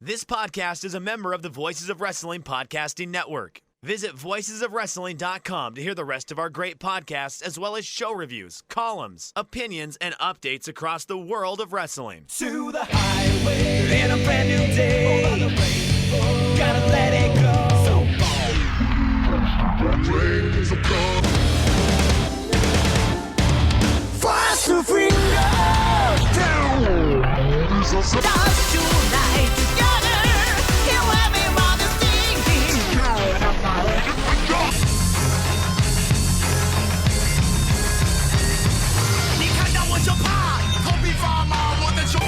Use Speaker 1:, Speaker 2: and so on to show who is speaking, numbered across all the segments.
Speaker 1: This podcast is a member of the Voices of Wrestling Podcasting Network. Visit voicesofwrestling.com to hear the rest of our great podcasts, as well as show reviews, columns, opinions, and updates across the world of wrestling.
Speaker 2: To the highway in a brand new day. Over the rainbow, gotta let it go. So fast to finger down. Dance tonight together. Here everyone is singing. 你看到我就怕，头皮发麻，我的手。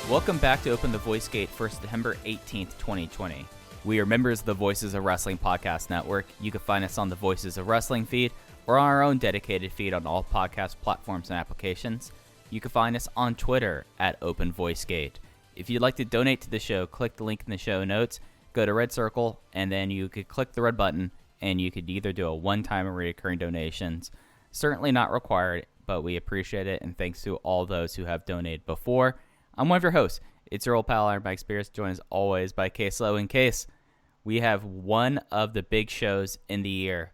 Speaker 3: Welcome back to Open the Voice Gate for September 18th, 2020. We are members of the Voices of Wrestling Podcast Network. You can find us on the Voices of Wrestling feed or on our own dedicated feed on all podcast platforms and applications. You can find us on Twitter at Open Voice Gate. If you'd like to donate to the show, click the link in the show notes, go to Red Circle, and then you could click the red button, and you could either do a one-time or recurring donations. Certainly not required, but we appreciate it, and thanks to all those who have donated before. I'm one of your hosts. It's your old pal, Iron Mike Spears, joined as always by Case Low. In Case, we have one of the big shows in the year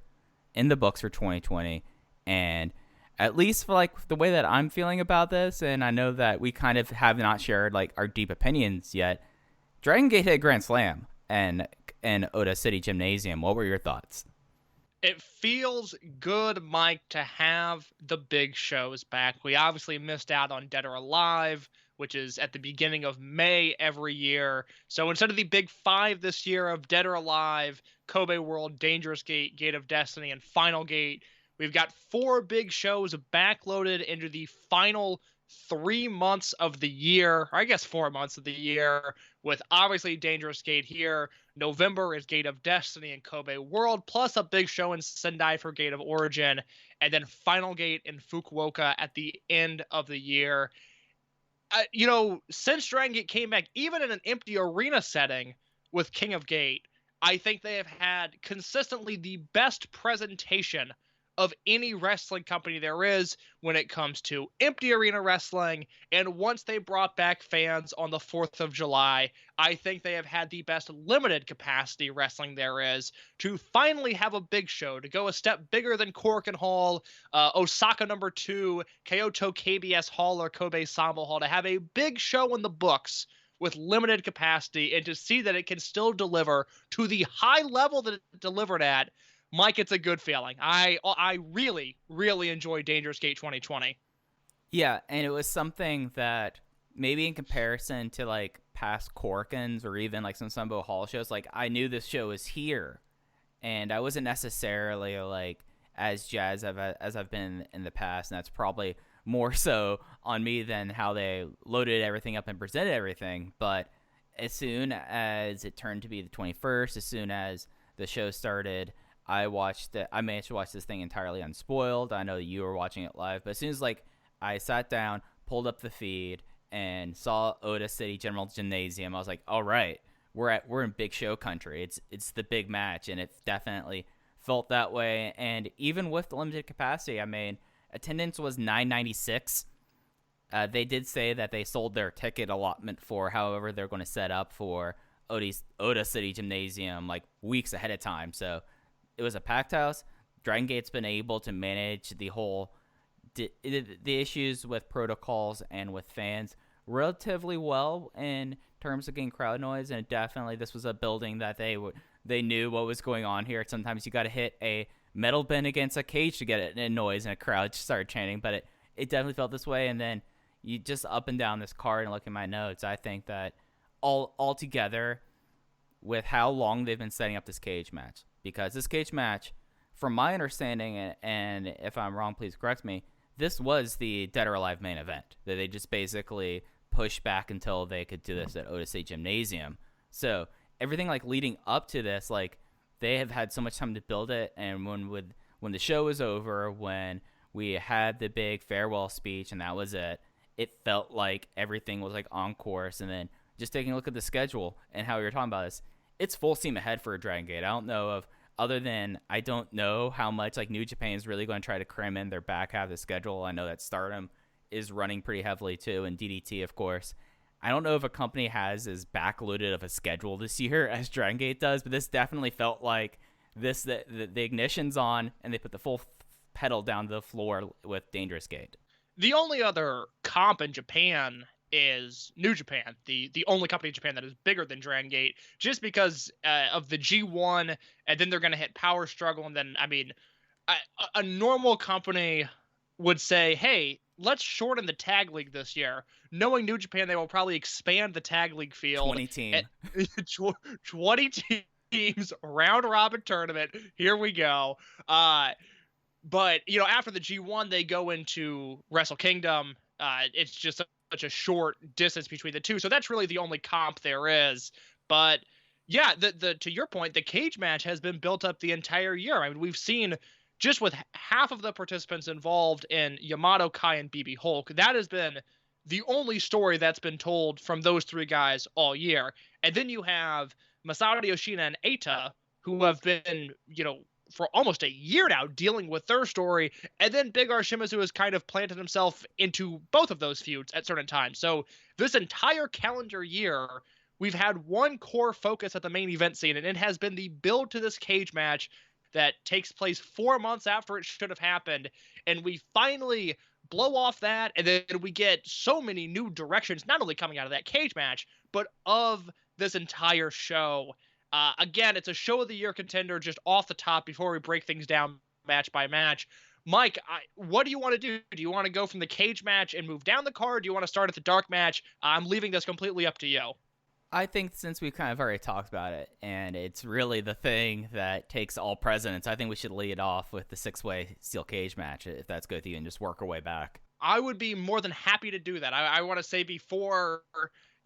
Speaker 3: in the books for 2020, and at least for like the way that I'm feeling about this, and I know that we kind of have not shared like our deep opinions yet, Dragongate hit Grand Slam and Ota City Gymnasium. What were your thoughts?
Speaker 4: It feels good, Mike, to have the big shows back. We obviously missed out on Dead or Alive, which is at the beginning of May every year. So instead of the big five this year of Dead or Alive, Kobe World, Dangerous Gate, Gate of Destiny, and Final Gate, we've got four big shows backloaded into the final 3 months of the year, or I guess 4 months of the year, with obviously Dangerous Gate here. November is Gate of Destiny and Kobe World, plus a big show in Sendai for Gate of Origin, and then Final Gate in Fukuoka at the end of the year. Since Dragon Gate came back, even in an empty arena setting with King of Gate, I think they have had consistently the best presentation of any wrestling company there is when it comes to empty arena wrestling. And once they brought back fans on the 4th of July, I think they have had the best limited capacity wrestling there is to finally have a big show, to go a step bigger than Korakuen Hall, Osaka number 2, Kyoto KBS Hall, or Kobe Sambo Hall, to have a big show in the books with limited capacity and to see that it can still deliver to the high level that it delivered at. Mike, it's a good feeling. I really, really enjoy Dangerous Gate 2020.
Speaker 3: Yeah, and it was something that maybe in comparison to like past Korakuens or even like some Sambo Hall shows, like I knew this show was here, and I wasn't necessarily like as jazzed as I've been in the past, and that's probably more so on me than how they loaded everything up and presented everything. But as soon as it turned to be the 21st, as soon as the show started, I managed to watch this thing entirely unspoiled. I know you were watching it live, but as soon as like I sat down, pulled up the feed, and saw Ota City General Gymnasium, I was like, all right, we're in big show country. It's the big match, and it definitely felt that way. And even with the limited capacity, I mean, attendance was 996. They did say that they sold their ticket allotment for however they're going to set up for Ota City Gymnasium like weeks ahead of time. So it was a packed house. Dragon Gate's been able to manage the whole the issues with protocols and with fans relatively well in terms of getting crowd noise, and definitely this was a building that they knew what was going on here. Sometimes you got to hit a metal bin against a cage to get it in noise, and a crowd started chanting, but it definitely felt this way. And then you just up and down this card and look at my notes, I think that all together with how long they've been setting up this cage match, because this cage match, from my understanding, and if I'm wrong, please correct me, this was the Dead or Alive main event that they just basically pushed back until they could do this at Ota City Gymnasium. So everything like leading up to this, like they have had so much time to build it, and when the show was over, when We had the big farewell speech, and that was it. It felt like everything was like on course. And then just taking a look at the schedule and how we were talking about this, it's full steam ahead for Dragongate. I don't know of other than I don't know how much like New Japan is really going to try to cram in their back half of the schedule. I know that Stardom is running pretty heavily too, and DDT, of course. I don't know if a company has as backloaded of a schedule this year as Dragongate does, but this definitely felt like the ignition's on, and they put the full pedal down to the floor with Dangerous Gate.
Speaker 4: The only other comp in Japan is New Japan, the only company in Japan that is bigger than Dragongate, just because of the G1, and then they're going to hit Power Struggle, and then, I mean, a normal company would say, hey, let's shorten the tag league this year. Knowing New Japan, they will probably expand the tag league field.
Speaker 3: 20 team.
Speaker 4: 20 teams, round-robin tournament. Here we go. But, you know, after the G1, they go into Wrestle Kingdom. It's just such a short distance between the two. So that's really the only comp there is. But, yeah, the to your point, the cage match has been built up the entire year. I mean, we've seen just with half of the participants involved in Yamato, Kai, and BB Hulk, that has been the only story that's been told from those three guys all year. And then you have Masaru Yoshida and Eita, who have been, you know, for almost a year now dealing with their story, and then Big R Shimizu has kind of planted himself into both of those feuds at certain times. So this entire calendar year, we've had one core focus at the main event scene, and it has been the build to this cage match that takes place 4 months after it should have happened, and we finally blow off that, and then we get so many new directions, not only coming out of that cage match, but of this entire show. Again, it's a show of the year contender just off the top before we break things down match by match. Mike, what do you want to do? Do you want to go from the cage match and move down the card? Do you want to start at the dark match? I'm leaving this completely up to you.
Speaker 3: I think since we've kind of already talked about it, and it's really the thing that takes all precedence, I think we should lead off with the 6-way steel cage match, if that's good with you, and just work our way back.
Speaker 4: I would be more than happy to do that. I want to say before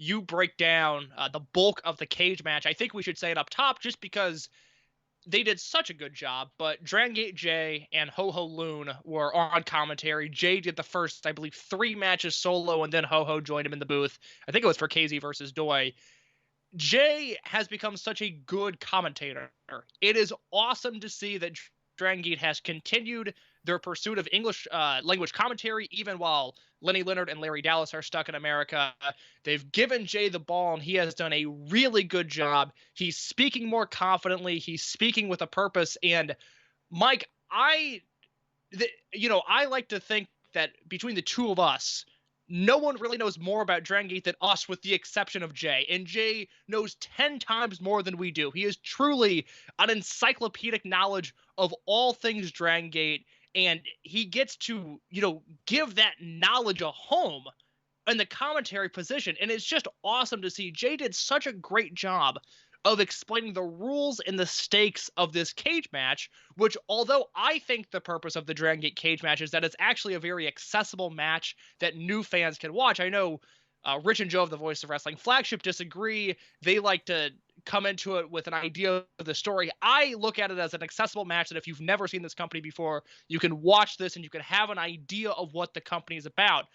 Speaker 4: you break down the bulk of the cage match, I think we should say it up top just because they did such a good job. But Dragongate Jay and Ho-Ho Loon were on commentary. Jay did the first, I believe, 3 matches solo, and then Ho-Ho joined him in the booth. I think it was for KZ versus Doi. Jay has become such a good commentator. It is awesome to see that Dragongate has continued their pursuit of English language commentary, even while Lenny Leonard and Larry Dallas are stuck in America. They've given Jay the ball, and he has done a really good job. He's speaking more confidently. He's speaking with a purpose. And Mike, I like to think that between the two of us, no one really knows more about Dragongate than us, with the exception of Jay. And Jay knows 10 times more than we do. He is truly an encyclopedic knowledge of all things Dragongate. And he gets to, give that knowledge a home in the commentary position. And it's just awesome to see. Jay did such a great job of explaining the rules and the stakes of this cage match, which, although I think the purpose of the Dragongate cage match is that it's actually a very accessible match that new fans can watch. I know Rich and Joe of the Voice of Wrestling Flagship disagree. They like to come into it with an idea of the story. I look at it as an accessible match that if you've never seen this company before, you can watch this and you can have an idea of what the company is about.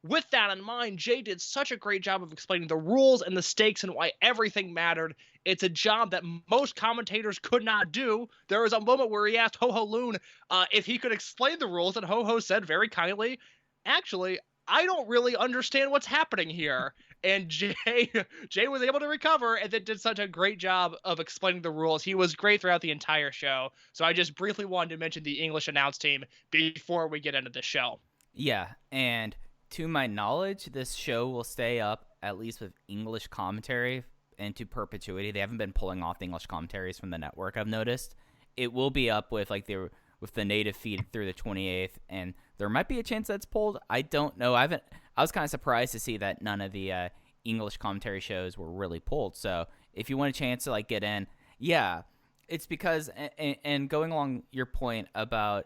Speaker 4: With that in mind, Jay did such a great job of explaining the rules and the stakes and why everything mattered. It's a job that most commentators could not do. There was a moment where he asked Ho-Ho Loon if he could explain the rules, and Ho-Ho said very kindly, actually, I don't really understand what's happening here. And Jay was able to recover and then did such a great job of explaining the rules. He was great throughout the entire show. So I just briefly wanted to mention the English announce team before we get into the show.
Speaker 3: Yeah, and to my knowledge, this show will stay up, at least with English commentary, into perpetuity. They haven't been pulling off the English commentaries from the network, I've noticed. It will be up with with the native feed through the 28th, and there might be a chance that's pulled. I don't know. I was kind of surprised to see that none of the English commentary shows were really pulled. So if you want a chance to get in, yeah, it's because, and going along your point about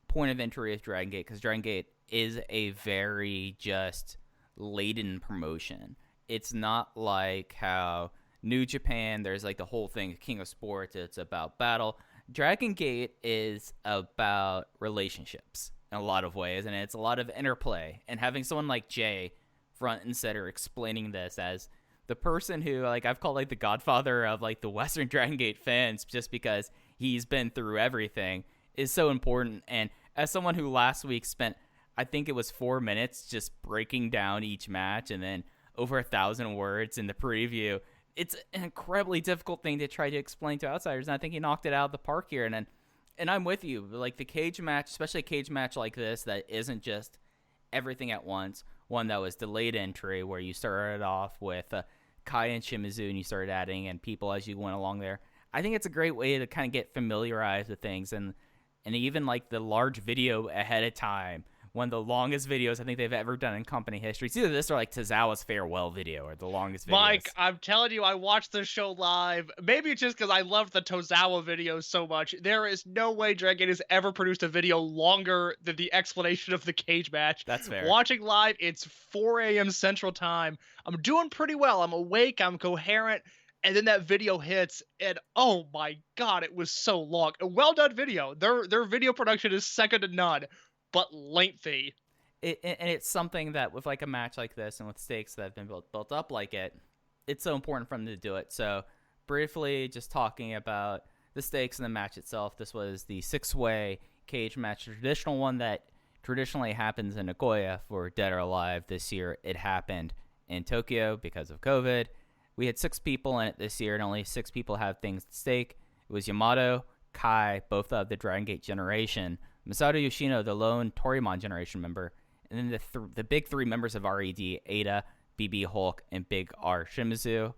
Speaker 3: point of entry with Dragongate, because Dragongate is a very just laden promotion. It's not like how New Japan, there's the whole thing, King of Sports, it's about battle. Dragongate is about relationships. in a lot of ways, and it's a lot of interplay. And having someone like Jay front and center explaining this as the person who, like, I've called, like, the godfather of, like, the Western Dragongate fans just because he's been through everything is so important. And as someone who last week spent, I think it was 4 minutes just breaking down each match and then over 1,000 words in the preview, it's an incredibly difficult thing to try to explain to outsiders. And I think he knocked it out of the park here. And I'm with you. Like, the cage match, especially a cage match like this that isn't just everything at once, one that was delayed entry where you started off with Kai and Shimizu and you started adding in people as you went along there. I think it's a great way to kind of get familiarized with things, and even like the large video ahead of time, one of the longest videos I think they've ever done in company history. It's either this or like Tozawa's farewell video or the longest video.
Speaker 4: Mike, I'm telling you, I watched this show live. Maybe it's just because I love the Tozawa videos so much. There is no way Dragongate has ever produced a video longer than the explanation of the cage match.
Speaker 3: That's fair.
Speaker 4: Watching live, it's 4 a.m. Central Time. I'm doing pretty well. I'm awake. I'm coherent. And then that video hits, and oh my god, it was so long. A well done video. Their video production is second to none, but lengthy.
Speaker 3: And it's something that with like a match like this and with stakes that have been built up like it's so important for them to do it. So briefly, just talking about the stakes in the match itself, this was the 6-way cage match, a traditional one that traditionally happens in Nagoya for Dead or Alive. This year, it happened in Tokyo because of COVID. We had 6 people in it this year, and only 6 people have things at stake. It was Yamato, Kai, both of the Dragongate generation, Masato Yoshino, the lone Torimon generation member, and then the big 3 members of RED, Ada, BB Hulk, and Big R Shimizu.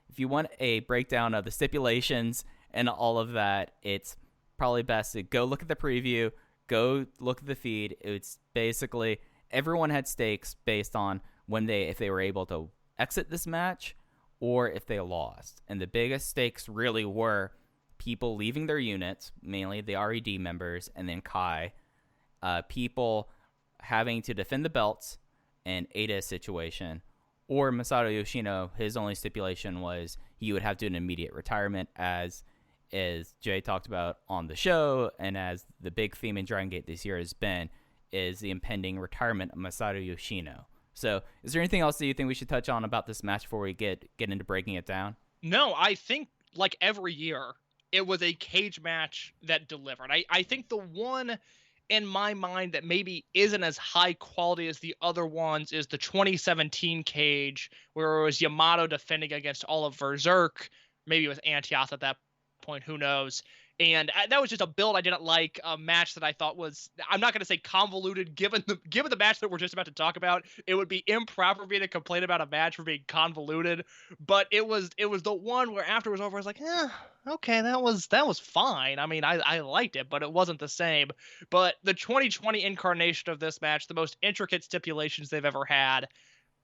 Speaker 3: If you want a breakdown of the stipulations and all of that, it's probably best to go look at the preview, go look at the feed. It's basically everyone had stakes based on if they were able to exit this match or if they lost. And the biggest stakes really were people leaving their units, mainly the RED members, and then Kai, people having to defend the belts and Ada's situation, or Masato Yoshino, his only stipulation was he would have to do an immediate retirement, as Jay talked about on the show, and as the big theme in Dragon Gate this year has been, is the impending retirement of Masato Yoshino. So is there anything else that you think we should touch on about this match before we get into breaking it down?
Speaker 4: No, I think like every year, it was a cage match that delivered. I think the one in my mind that maybe isn't as high quality as the other ones is the 2017 cage, where it was Yamato defending against all of Berserk. Maybe it was Antioch at that point, who knows. And that was just a build I didn't like, a match that I thought was, I'm not going to say convoluted, given the match that we're just about to talk about. It would be improper for me to complain about a match for being convoluted, but it was the one where after it was over, I was like, okay, that was fine. I mean, I liked it, but it wasn't the same. But the 2020 incarnation of this match, the most intricate stipulations they've ever had,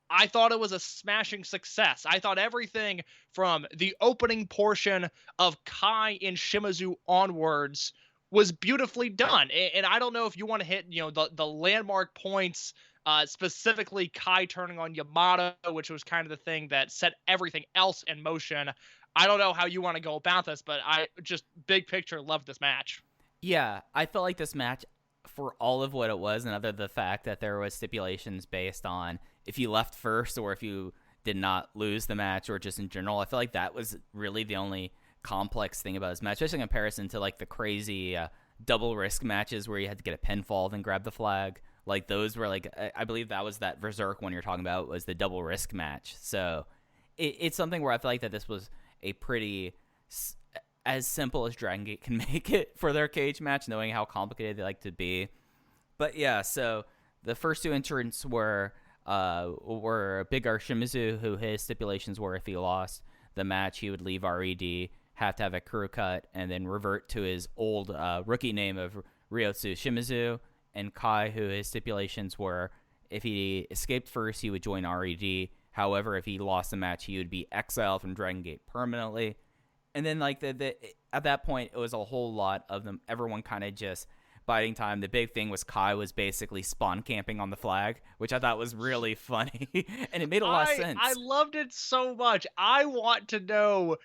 Speaker 4: I thought it was a smashing success. I thought everything from the opening portion of Kai and Shimizu onwards was beautifully done. And I don't know if you want to hit, the landmark points, specifically Kai turning on Yamato, which was kind of the thing that set everything else in motion. I don't know how you want to go about this, but I just big picture loved this match.
Speaker 3: Yeah, I felt like this match, for all of what it was, and other than the fact that there was stipulations based on if you left first or if you did not lose the match or just in general, I feel like that was really the only complex thing about this match, especially in comparison to like the crazy double risk matches where you had to get a pinfall then grab the flag. Like those were like, I believe that was that Berserk one you're talking about was the double risk match. So it's something where I feel like that this was a pretty as simple as Dragon Gate can make it for their cage match, knowing how complicated they like to be. But yeah, so the first 2 entrants were Big R Shimizu, who his stipulations were if he lost the match, he would leave RED, have to have a crew cut, and then revert to his old rookie name of Ryotsu Shimizu. And Kai, who his stipulations were if he escaped first, he would join RED. However, if he lost the match, he would be exiled from Dragon Gate permanently. And then, like, at that point, it was a whole lot of them, everyone kind of just biding time. The big thing was Kai was basically spawn camping on the flag, which I thought was really funny. And it made a lot of sense.
Speaker 4: I loved it so much. I want to know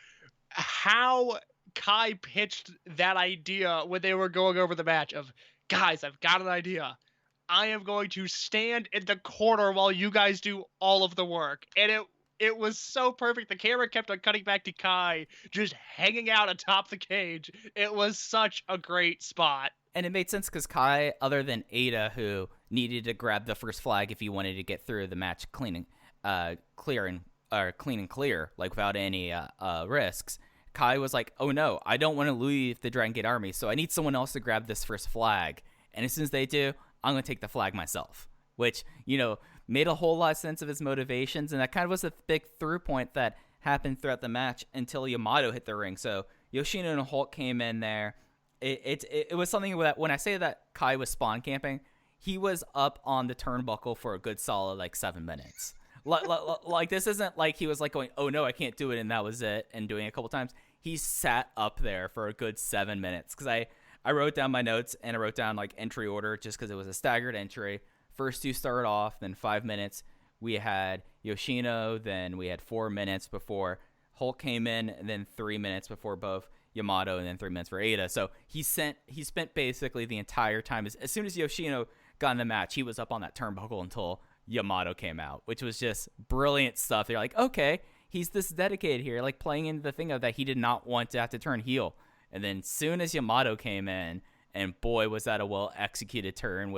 Speaker 4: how Kai pitched that idea when they were going over the match of, guys, I've got an idea. I am going to stand in the corner while you guys do all of the work. And it was so perfect. The camera kept on cutting back to Kai just hanging out atop the cage. It was such a great spot.
Speaker 3: And it made sense because Kai, other than Ota, who needed to grab the first flag if he wanted to get through the match clean and clear, like without any risks, Kai was like, oh no, I don't want to leave the Dragongate army, so I need someone else to grab this first flag. And as soon as they do, I'm going to take the flag myself, which, made a whole lot of sense of his motivations. And that kind of was a big through point that happened throughout the match until Yamato hit the ring. So Yoshino and Hulk came in there. It was something that when I say that Kai was spawn camping, he was up on the turnbuckle for a good solid 7 minutes. Like this isn't like he was like going, oh no, I can't do it, and that was it, and doing it a couple times. He sat up there for a good 7 minutes because I wrote down my notes and I wrote down entry order just because it was a staggered entry. First two started off, then 5 minutes we had Yoshino, then we had 4 minutes before Hulk came in, and then 3 minutes before both Yamato, and then 3 minutes for Ota. So he spent basically the entire time. As soon as Yoshino got in the match, he was up on that turnbuckle until Yamato came out, which was just brilliant stuff. They're like, okay, he's this dedicated here, playing into the thing of that he did not want to have to turn heel. And then soon as Yamato came in, and boy, was that a well-executed turn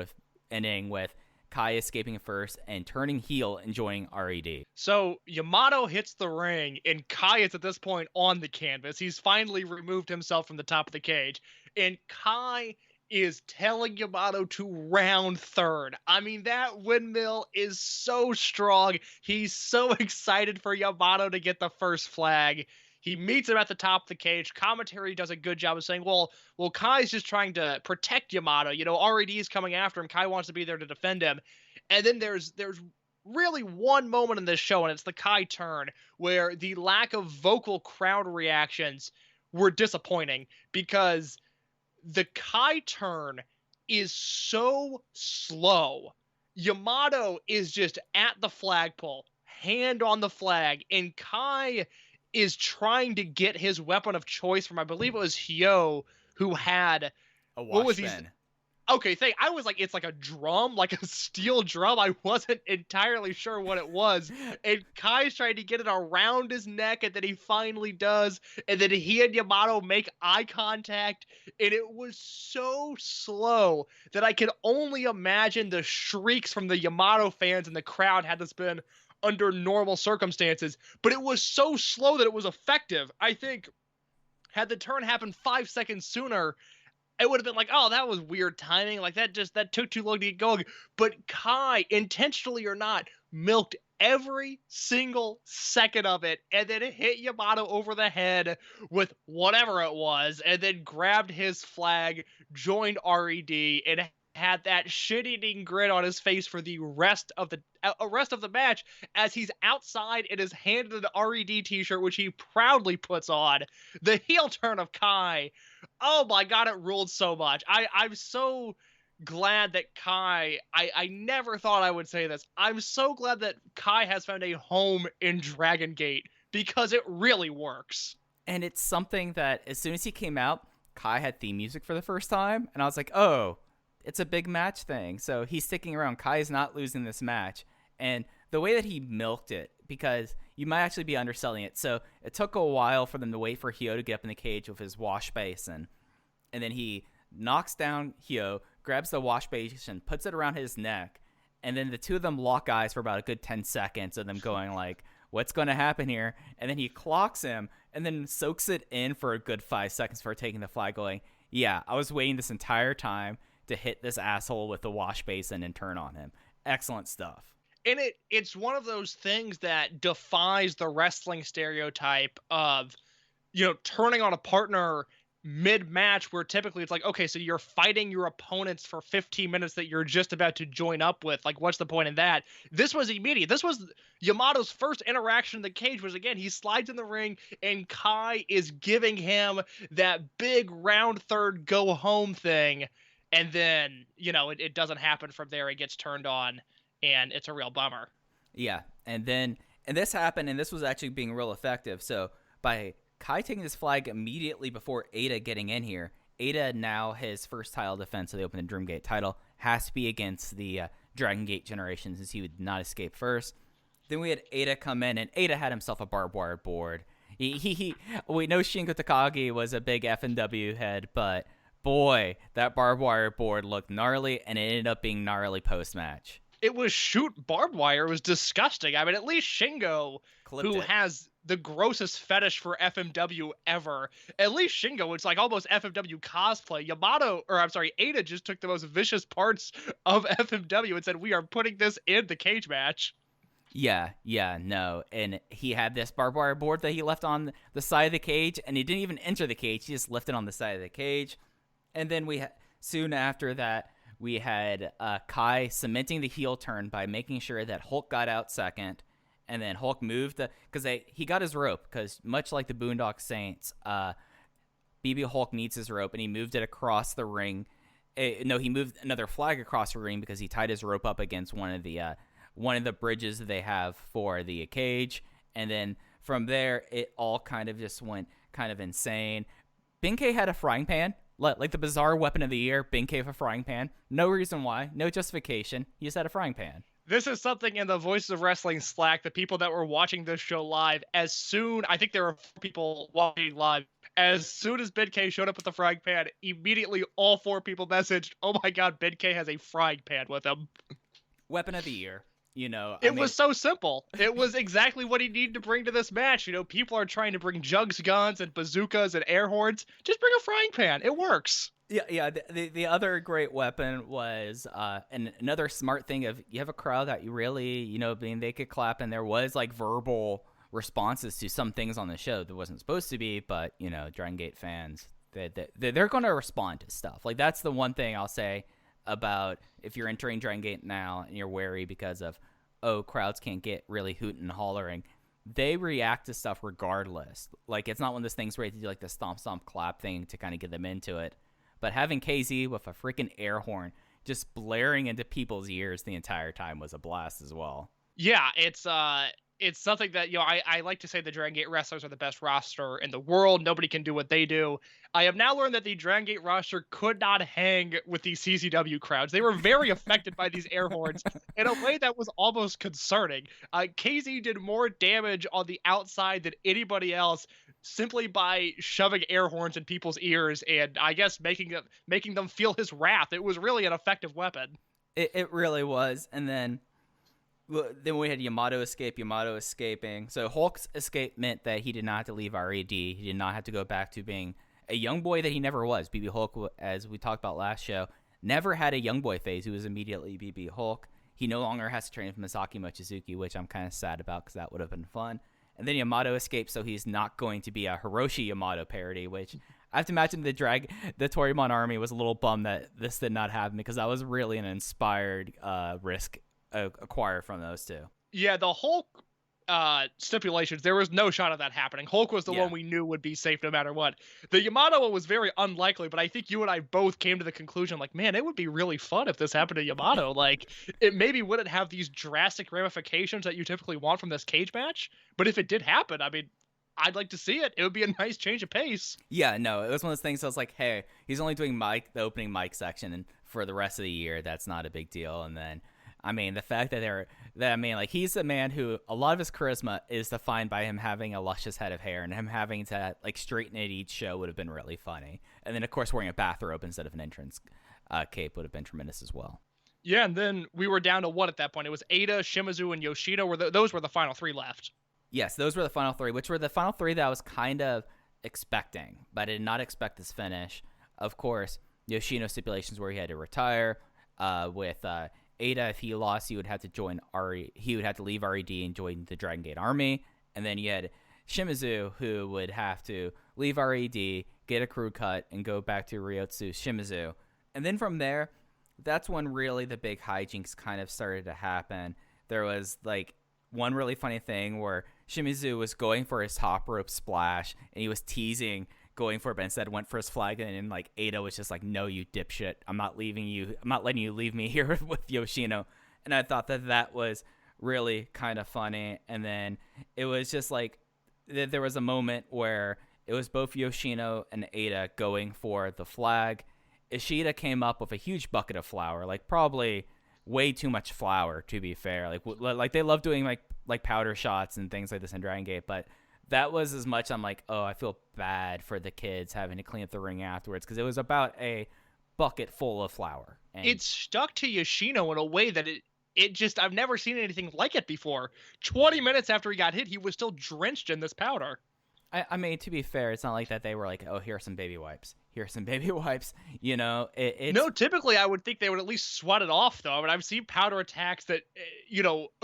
Speaker 3: ending with Kai escaping first and turning heel and joining RED.
Speaker 4: So Yamato hits the ring, and Kai is at this point on the canvas. He's finally removed himself from the top of the cage, and Kai is telling Yamato to round third. I mean, that windmill is so strong. He's so excited for Yamato to get the first flag. He meets him at the top of the cage. Commentary does a good job of saying, well, Kai's just trying to protect Yamato. RED is coming after him. Kai wants to be there to defend him. And then there's really one moment in this show, and it's the Kai turn, where the lack of vocal crowd reactions were disappointing because the Kai turn is so slow. Yamato is just at the flagpole, hand on the flag, and Kai is trying to get his weapon of choice from, I believe it was Hyo, who had
Speaker 3: A
Speaker 4: what was
Speaker 3: washman.
Speaker 4: Okay, I was like, it's like a drum, like a steel drum. I wasn't entirely sure what it was. And Kai's trying to get it around his neck, and then he finally does. And then he and Yamato make eye contact. And it was so slow that I could only imagine the shrieks from the Yamato fans in the crowd had this been under normal circumstances. But it was so slow that it was effective. I think had the turn happened 5 seconds sooner, it would have been like, oh, that was weird timing. That took too long to get going. But Kai, intentionally or not, milked every single second of it, and then it hit Yamato over the head with whatever it was, and then grabbed his flag, joined RED, and had that shit-eating grin on his face for the rest of the match as he's outside and is handed an RED t-shirt, which he proudly puts on. The heel turn of Kai, oh my god, it ruled so much. I'm so glad that Kai, I never thought I would say this, I'm so glad that Kai has found a home in Dragongate, because it really works.
Speaker 3: And it's something that as soon as he came out, Kai had theme music for the first time, and I was like, oh, it's a big match thing. So he's sticking around. Kai is not losing this match. And the way that he milked it, because you might actually be underselling it. So it took a while for them to wait for Hyo to get up in the cage with his wash basin. And then he knocks down Hyo, grabs the wash basin, puts it around his neck. And then the two of them lock eyes for about a good 10 seconds of them going like, what's going to happen here? And then he clocks him and then soaks it in for a good 5 seconds before taking the flag going, yeah, I was waiting this entire time to hit this asshole with the wash basin and turn on him. Excellent stuff.
Speaker 4: And it's one of those things that defies the wrestling stereotype of, turning on a partner mid-match, where typically it's like, okay, so you're fighting your opponents for 15 minutes that you're just about to join up with. Like, what's the point in that? This was immediate. This was Yamato's first interaction in the cage, was, again, he slides in the ring, and Kai is giving him that big round third go-home thing. And then, it doesn't happen from there. It gets turned on, and it's a real bummer.
Speaker 3: Yeah, and this happened, and this was actually being real effective. So by Kai taking this flag immediately before Ota getting in here, Ota, now his first title defense of the Open and Dreamgate title, has to be against the Dragongate generation since he would not escape first. Then we had Ota come in, and Ota had himself a barbed wire board. We know Shingo Takagi was a big F&W head, but boy, that barbed wire board looked gnarly, and it ended up being gnarly post-match.
Speaker 4: It was shoot barbed wire. It was disgusting. I mean, at least Shingo, who has the grossest fetish for FMW ever, at least Shingo, it's like almost FMW cosplay. Ota just took the most vicious parts of FMW and said, we are putting this in the cage match.
Speaker 3: Yeah, no. And he had this barbed wire board that he left on the side of the cage, and he didn't even enter the cage. He just left it on the side of the cage. And then soon after that, we had Kai cementing the heel turn by making sure that Hulk got out second, and then Hulk moved because he got his rope, because much like the Boondock Saints, BB Hulk needs his rope, and he moved it across the ring. He moved another flag across the ring because he tied his rope up against one of the bridges that they have for the cage, and then from there it all kind of just went kind of insane. Benkei had a frying pan. Like the bizarre weapon of the year, Benkei with a frying pan. No reason why, no justification. He just had a frying pan.
Speaker 4: This is something in the Voices of Wrestling Slack, the people that were watching this show live, I think there were 4 people watching live, as soon as Benkei showed up with the frying pan, immediately all 4 people messaged, oh my god, Benkei has a frying pan with him.
Speaker 3: Weapon of the year.
Speaker 4: It was so simple. It was exactly what he needed to bring to this match. People are trying to bring jugs, guns, and bazookas and air horns. Just bring a frying pan. It works.
Speaker 3: Yeah. The other great weapon was and another smart thing of you have a crowd that you really, they could clap, and there was like verbal responses to some things on the show that wasn't supposed to be, but Dragongate fans, they're going to respond to stuff. Like that's the one thing I'll say about if you're entering Dragongate now and you're wary because of, crowds can't get really hooting and hollering. They react to stuff regardless. Like, it's not one of those things where you have to do like the stomp clap thing to kind of get them into it. But having KZ with a freaking air horn just blaring into people's ears the entire time was a blast as well.
Speaker 4: Yeah, it's something that, I like to say the Dragongate wrestlers are the best roster in the world. Nobody can do what they do. I have now learned that the Dragongate roster could not hang with the CCW crowds. They were very affected by these air horns in a way that was almost concerning. KZ did more damage on the outside than anybody else simply by shoving air horns in people's ears and I guess making them feel his wrath. It was really an effective weapon.
Speaker 3: It really was. And then we had Yamato escaping. So Hulk's escape meant that he did not have to leave RED. He did not have to go back to being a young boy that he never was. BB Hulk, as we talked about last show, never had a young boy phase. He was immediately BB Hulk. He no longer has to train with Masaki Mochizuki, which I'm kind of sad about because that would have been fun. And then Yamato escapes, so he's not going to be a Hiroshi Yamato parody, which I have to imagine the Torimon Army was a little bummed that this did not happen because that was really an inspired risk acquired from those two.
Speaker 4: Yeah, the Hulk stipulations, there was no shot of that happening. Hulk was the one we knew would be safe no matter what. The Yamato one was very unlikely, but I think you and I both came to the conclusion, like, man, it would be really fun if this happened to Yamato. Like, it maybe wouldn't have these drastic ramifications that you typically want from this cage match, but if it did happen, I mean, I'd like to see it. It would be a nice change of pace.
Speaker 3: Yeah, no, it was one of those things I was like, hey, he's only doing the opening mic section, and for the rest of the year, that's not a big deal. And then the fact that he's a man who a lot of his charisma is defined by him having a luscious head of hair, and him having to straighten it each show would have been really funny. And then of course wearing a bathrobe instead of an entrance cape would have been tremendous as well.
Speaker 4: Yeah, and then we were down to what at that point? It was Ota, Shimizu, and Yoshino. Those were the final 3 left.
Speaker 3: Yes, those were the final 3, which were the final 3 that I was kind of expecting, but I did not expect this finish. Of course, Yoshino stipulations where he had to retire. With Ota, if he lost, he would have to join he would have to leave RED and join the Dragongate Army. And then you had Shimizu, who would have to leave RED, get a crew cut, and go back to Ryotsu Shimizu. And then from there, that's when really the big hijinks kind of started to happen. There was one really funny thing where Shimizu was going for his top rope splash, and he was teasing going for it, but instead went for his flag, and then Ota was just like, no, you dipshit, I'm not letting you leave me here with Yoshino. And I thought that was really kind of funny. And then it was just there was a moment where it was both Yoshino and Ota going for the flag. Ishida came up with a huge bucket of flour, like probably way too much flour, to be fair. Like they love doing like powder shots and things like this in Dragongate, but that was as much. I'm like, oh, I feel bad for the kids having to clean up the ring afterwards, because it was about a bucket full of flour. And
Speaker 4: it stuck to Yoshino in a way that it just, I've never seen anything like it before. 20 minutes after he got hit, he was still drenched in this powder.
Speaker 3: I mean, to be fair, it's not like that they were like, oh, here are some baby wipes. Here are some baby wipes. You know, it's...
Speaker 4: No, typically I would think they would at least sweat it off, though. I mean, I've seen powder attacks that,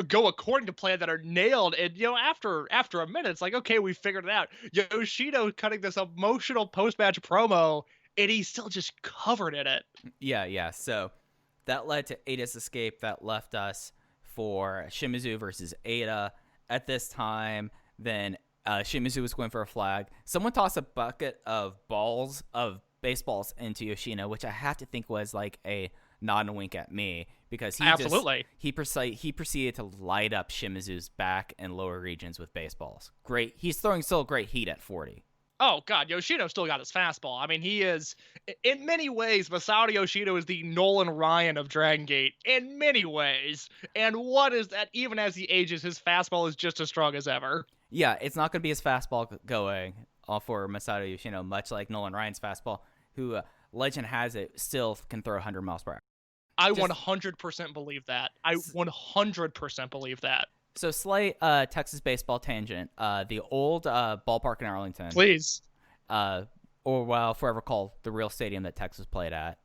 Speaker 4: go according to plan that are nailed. And, after a minute, it's like, okay, we figured it out. Yoshino cutting this emotional post-match promo, and he's still just covered in it.
Speaker 3: Yeah. So that led to Ada's escape. That left us for Shimizu versus Ada at this time. Then Shimizu was going for a flag. Someone tossed a bucket of baseballs into Yoshino, which I have to think was like a nod and wink at me, because he proceeded to light up Shimizu's back and lower regions with baseballs. Great. He's throwing still great heat at 40.
Speaker 4: Oh, God, Yoshino still got his fastball. I mean, he is, in many ways, Masato Yoshino is the Nolan Ryan of Dragongate, in many ways. And what is that? Even as he ages, his fastball is just as strong as ever.
Speaker 3: Yeah, it's not going to be his fastball going for Masato Yoshino, much like Nolan Ryan's fastball, who, legend has it, still can throw 100 miles per hour.
Speaker 4: I 100% believe that. I 100% believe that.
Speaker 3: So slight Texas baseball tangent. The old ballpark in Arlington.
Speaker 4: Please.
Speaker 3: Or well, forever called the real stadium that Texas played at.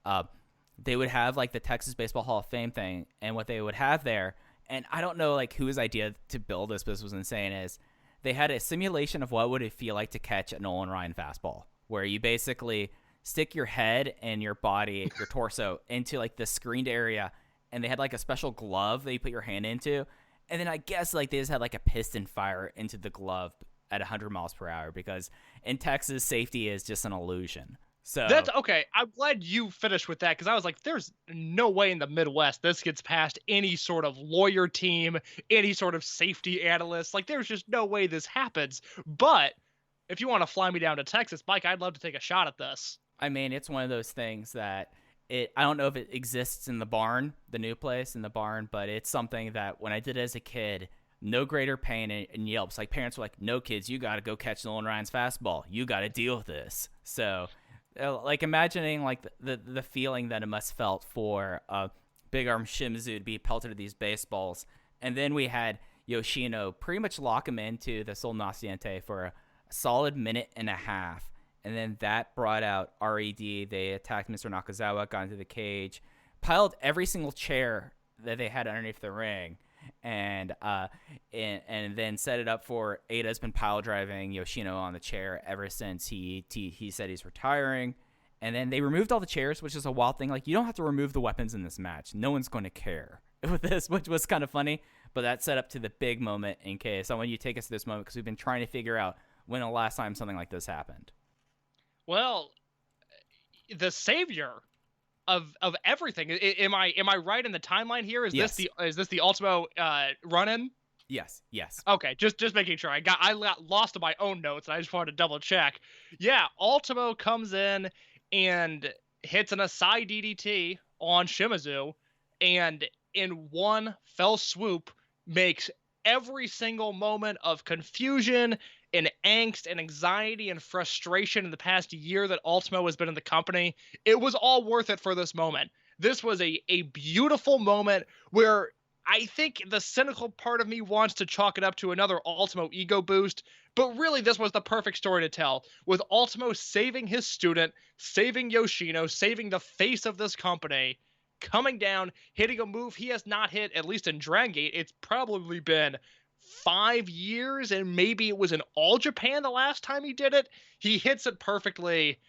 Speaker 3: They would have like the Texas Baseball Hall of Fame thing, and what they would have there, and I don't know like whose idea to build this, but this was insane, is they had a simulation of what would it feel like to catch a Nolan Ryan fastball, where you basically stick your head and your body, your torso, into like the screened area, and they had like a special glove that you put your hand into. And then I guess like they just had like a piston fire into the glove at 100 miles per hour, because in Texas, safety is just an illusion. So
Speaker 4: that's okay. I'm glad you finished with that, because I was like, there's no way in the Midwest this gets past any sort of lawyer team, any sort of safety analyst. Like, there's just no way this happens. But if you want to fly me down to Texas, Mike, I'd love to take a shot at this.
Speaker 3: I mean, it's one of those things that I don't know if it exists in the barn, the new place in the barn, but it's something that when I did it as a kid, no greater pain and yelps. Like, parents were like, no, kids, you got to go catch Nolan Ryan's fastball. You got to deal with this. So, like, imagining, like, the feeling that it must felt for Big Arm Shimizu to be pelted with these baseballs. And then we had Yoshino pretty much lock him into the Sol Naciente for a solid minute and a half. And then that brought out RED. They attacked Mr. Nakazawa, got into the cage, piled every single chair that they had underneath the ring, and then set it up for Ada's been pile driving Yoshino on the chair ever since he said he's retiring. And then they removed all the chairs, which is a wild thing. Like, you don't have to remove the weapons in this match. No one's going to care with this, which was kind of funny. But that set up to the big moment in case. I want you to take us to this moment, because we've been trying to figure out when the last time something like this happened.
Speaker 4: Well, the savior of everything. Am I right in the timeline here? Is
Speaker 3: yes.
Speaker 4: this the Ultimo run-in?
Speaker 3: Yes.
Speaker 4: Okay, just making sure. I got lost in my own notes, and I just wanted to double check. Yeah, Ultimo comes in and hits an Asai DDT on Shimizu, and in one fell swoop makes every single moment of confusion and angst and anxiety and frustration in the past year that Ultimo has been in the company, it was all worth it for this moment. This was a beautiful moment where I think the cynical part of me wants to chalk it up to another Ultimo ego boost, but really this was the perfect story to tell, with Ultimo saving his student, saving Yoshino, saving the face of this company, coming down, hitting a move he has not hit, at least in Dragongate. It's probably been 5 years, and maybe it was in All Japan the last time he did it. He hits it perfectly,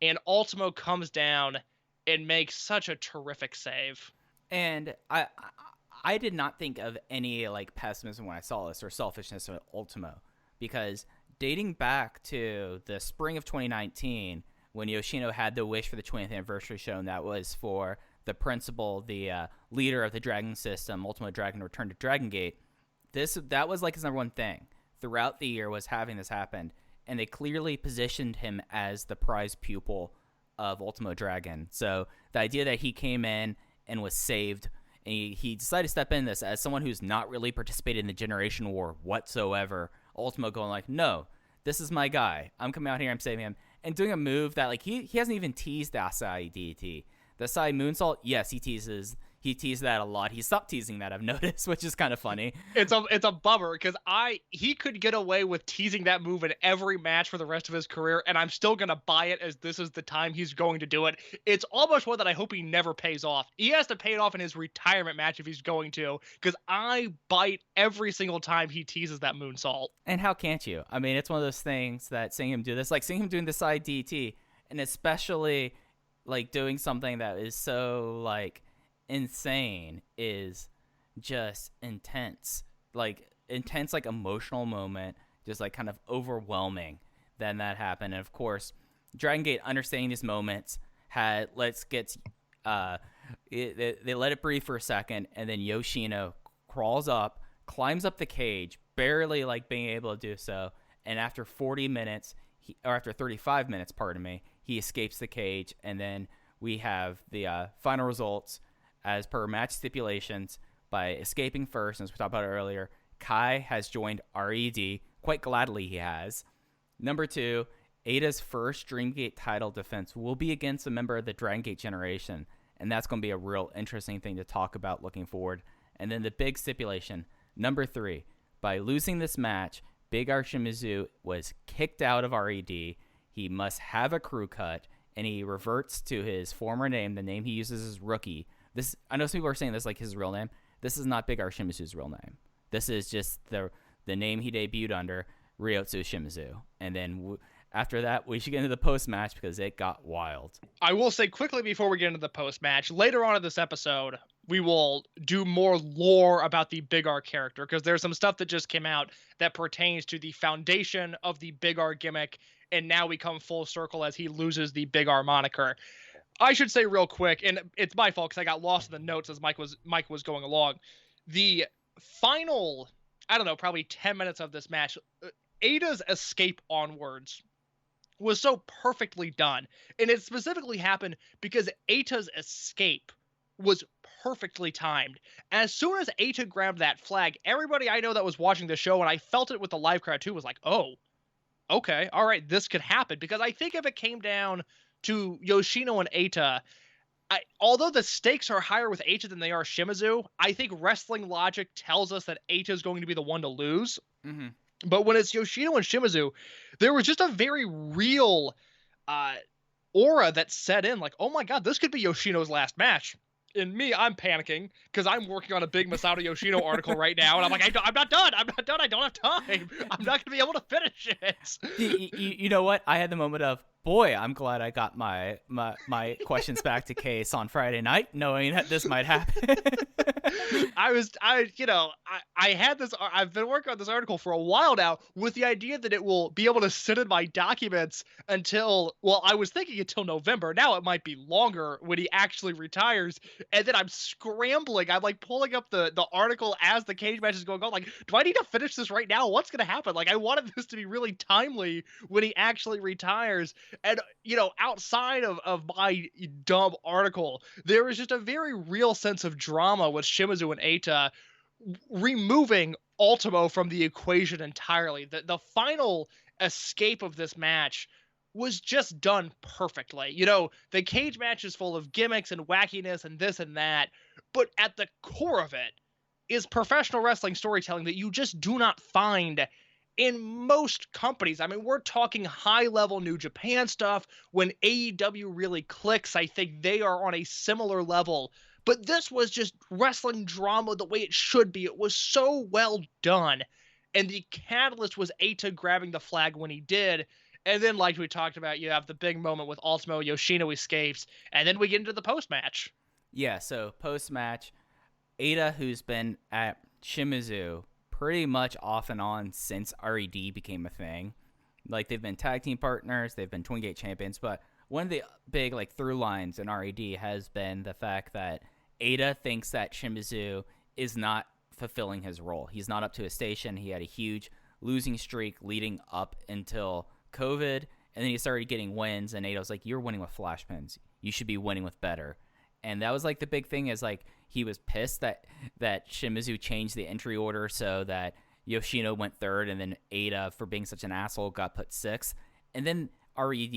Speaker 4: and Ultimo comes down and makes such a terrific save.
Speaker 3: And I did not think of any like pessimism when I saw this, or selfishness of Ultimo, because dating back to the spring of 2019, when Yoshino had the wish for the 20th anniversary show, and that was for the principal, the leader of the Dragon system, Ultimo Dragon, to return to Dragongate. That was like his number one thing throughout the year, was having this happen, and they clearly positioned him as the prize pupil of Ultimo Dragon. So the idea that he came in and was saved, and he decided to step in this as someone who's not really participated in the Generation War whatsoever. Ultimo going like, no, this is my guy. I'm coming out here, I'm saving him. And doing a move that, like, he hasn't even teased the Acai DT. The Acai Moonsault, yes, he teases that a lot. He stopped teasing that, I've noticed, which is kind of funny.
Speaker 4: It's a bummer because he could get away with teasing that move in every match for the rest of his career, and I'm still gonna buy it as this is the time he's going to do it. It's almost one that I hope he never pays off. He has to pay it off in his retirement match if he's going to, because I bite every single time he teases that moonsault.
Speaker 3: And how can't you? I mean, it's one of those things that seeing him do this, like seeing him doing the side DT, and especially like doing something that is so like insane, is just intense, like emotional moment, just like kind of overwhelming. Then that happened, and of course Dragongate, understanding these moments, they let it breathe for a second, and then Yoshino crawls up, climbs up the cage, barely like being able to do so, and after 40 minutes after 35 minutes, pardon me, he escapes the cage. And then we have the final results as per match stipulations. By escaping first, as we talked about earlier, Kai has joined RED. Quite gladly he has. Number 2, Ada's first Dreamgate title defense will be against a member of the Dragongate generation, and that's going to be a real interesting thing to talk about looking forward. And then the big stipulation, number 3, by losing this match, Big R Shimizu was kicked out of RED. He must have a crew cut, and he reverts to his former name, the name he uses as Rookie. This, I know some people are saying this like his real name. This is not Big R Shimizu's real name. This is just the name he debuted under, Ryotsu Shimizu. And then after that, we should get into the post-match because it got wild.
Speaker 4: I will say quickly before we get into the post-match, later on in this episode, we will do more lore about the Big R character, because there's some stuff that just came out that pertains to the foundation of the Big R gimmick, and now we come full circle as he loses the Big R moniker. I should say real quick, and it's my fault because I got lost in the notes as Mike was going along. The final, I don't know, probably 10 minutes of this match, Ada's escape onwards was so perfectly done. And it specifically happened because Ada's escape was perfectly timed. As soon as Ata grabbed that flag, everybody I know that was watching the show, and I felt it with the live crowd too, was like, oh, okay, all right, this could happen. Because I think if it came down to Yoshino and Ata, although the stakes are higher with Ata than they are Shimizu, I think wrestling logic tells us that Ata is going to be the one to lose.
Speaker 3: Mm-hmm.
Speaker 4: But when it's Yoshino and Shimizu, there was just a very real aura that set in, like, oh my god, this could be Yoshino's last match. And me, I'm panicking because I'm working on a big Masato Yoshino article right now, and I'm like, I'm not done. I don't have time. I'm not going to be able to finish it.
Speaker 3: You know what? I had the moment of, boy, I'm glad I got my questions back to Case on Friday night, knowing that this might happen.
Speaker 4: I had this. I've been working on this article for a while now with the idea that it will be able to sit in my documents until, well, I was thinking until November. Now it might be longer when he actually retires. And then I'm scrambling. I'm like pulling up the article as the cage match is going on. Like, do I need to finish this right now? What's going to happen? Like, I wanted this to be really timely when he actually retires. And, outside of my dumb article, there was just a very real sense of drama with Shimizu and Ata removing Ultimo from the equation entirely. The final escape of this match was just done perfectly. The cage match is full of gimmicks and wackiness and this and that, but at the core of it is professional wrestling storytelling that you just do not find in most companies. I mean, we're talking high-level New Japan stuff. When AEW really clicks, I think they are on a similar level. But this was just wrestling drama the way it should be. It was so well done. And the catalyst was Ata grabbing the flag when he did. And then, like we talked about, you have the big moment with Ultimo, Yoshino escapes, and then we get into the post-match.
Speaker 3: Yeah, so post-match, Ata, who's been at Shimizu pretty much off and on since RED became a thing. Like, they've been tag team partners, they've been Twin Gate champions, but one of the big through lines in RED has been the fact that Ata thinks that Shimizu is not fulfilling his role. He's not up to his station. He had a huge losing streak leading up until COVID, And then he started getting wins, and Ota was like, "You're winning with flash pins. You should be winning with better." And that was like the big thing, is like he was pissed that Shimizu changed the entry order so that Yoshino went third, and then Ota, for being such an asshole, got put sixth. And then RED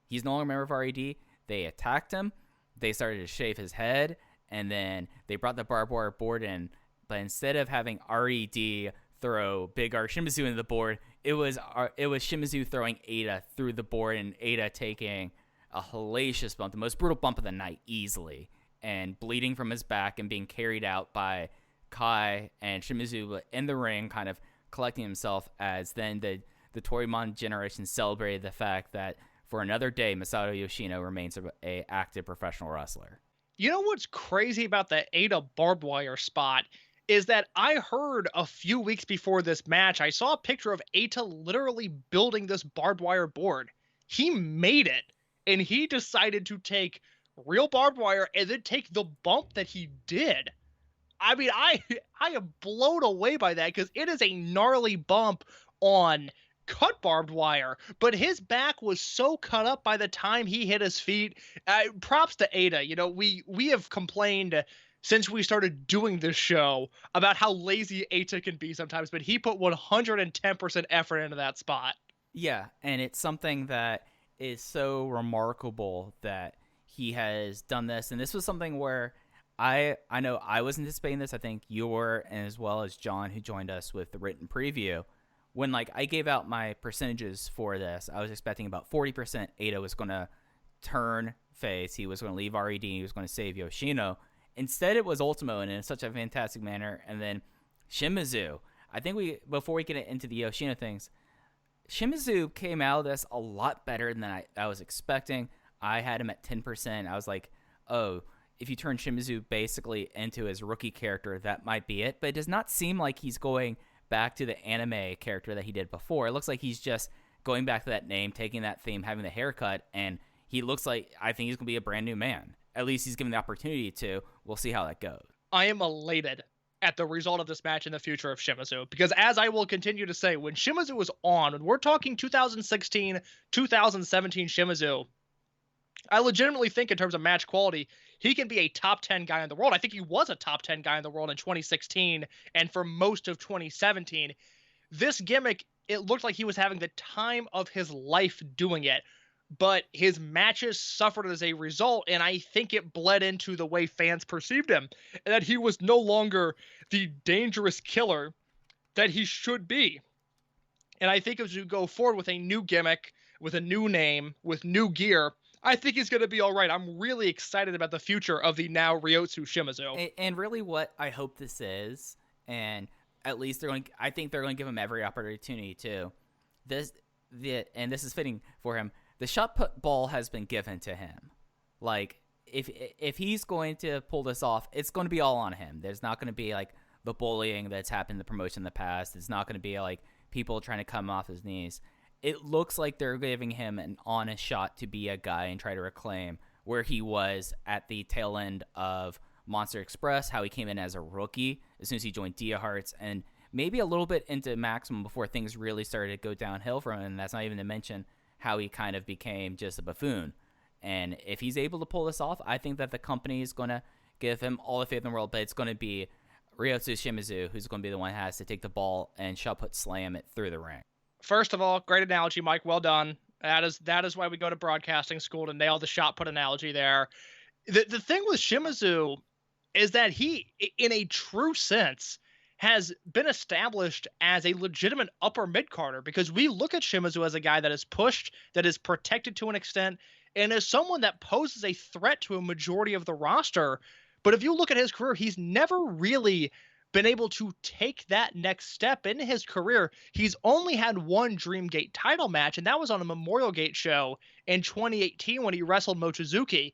Speaker 3: he's no longer a member of RED. They attacked him. They started to shave his head, and then they brought the barbed wire board in. But instead of having RED throw Big R Shimizu into the board, it was Shimizu throwing Ota through the board, and Ota taking a hellacious bump, the most brutal bump of the night, easily, and bleeding from his back and being carried out by Kai, and Shimizu in the ring kind of collecting himself, as then the Toryumon generation celebrated the fact that for another day, Masato Yoshino remains a active professional wrestler.
Speaker 4: You know what's crazy about the Ota barbed wire spot is that I heard a few weeks before this match, I saw a picture of Ota literally building this barbed wire board. He made it, and he decided to take real barbed wire and then take the bump that he did. I mean, I am blown away by that, because it is a gnarly bump on cut barbed wire, but his back was so cut up by the time he hit his feet. Props to Ota. You know, we have complained since we started doing this show about how lazy Ota can be sometimes, but he put 110% effort into that spot.
Speaker 3: Yeah, and it's something that is so remarkable that he has done this. And this was something where I know I was anticipating this. I think you were, and as well as John, who joined us with the written preview. When I gave out my percentages for this, I was expecting about 40% Ota was going to turn face. He was going to leave RED. He was going to save Yoshino. Instead, it was Ultimo, and in such a fantastic manner. And then Shimizu. I think before we get into the Yoshino things, Shimizu came out of this a lot better than I was expecting. I had him at 10%. I was like, oh, if you turn Shimizu basically into his rookie character, that might be it. But it does not seem like he's going back to the anime character that he did before. It looks like he's just going back to that name, taking that theme, having the haircut, and he looks like, I think he's going to be a brand new man. At least he's given the opportunity to. We'll see how that goes. I
Speaker 4: am elated at the result of this match in the future of Shimizu, because as I will continue to say, when Shimizu was on, when we're talking 2016, 2017 Shimizu, I legitimately think in terms of match quality, he can be a top 10 guy in the world. I think he was a top 10 guy in the world in 2016 and for most of 2017. This gimmick, it looked like he was having the time of his life doing it, but his matches suffered as a result, and I think it bled into the way fans perceived him, and that he was no longer the dangerous killer that he should be. And I think as you go forward with a new gimmick, with a new name, with new gear, I think he's going to be all right. I'm really excited about the future of the now Ryotsu Shimizu.
Speaker 3: And really what I hope this is, and at least I think they're going to give him every opportunity too. And this is fitting for him. The shot put ball has been given to him. Like, if he's going to pull this off, it's going to be all on him. There's not going to be like the bullying that's happened in the promotion in the past. It's not going to be like people trying to come off his knees. It looks like they're giving him an honest shot to be a guy and try to reclaim where he was at the tail end of Monster Express, how he came in as a rookie as soon as he joined Dia Hearts, and maybe a little bit into Maximum before things really started to go downhill for him. And that's not even to mention how he kind of became just a buffoon. And if he's able to pull this off, I think that the company is going to give him all the faith in the world, but it's going to be Ryotsu Shimizu who's going to be the one who has to take the ball and shot put slam it through the ring.
Speaker 4: First of all, great analogy, Mike. Well done. That is why we go to broadcasting school, to nail the shot put analogy there. The thing with Shimizu is that he, in a true sense, has been established as a legitimate upper mid-carder, because we look at Shimizu as a guy that is pushed, that is protected to an extent, and as someone that poses a threat to a majority of the roster. But if you look at his career, he's never really been able to take that next step in his career. He's only had one Dreamgate title match, and that was on a Memorial Gate show in 2018 when he wrestled Mochizuki.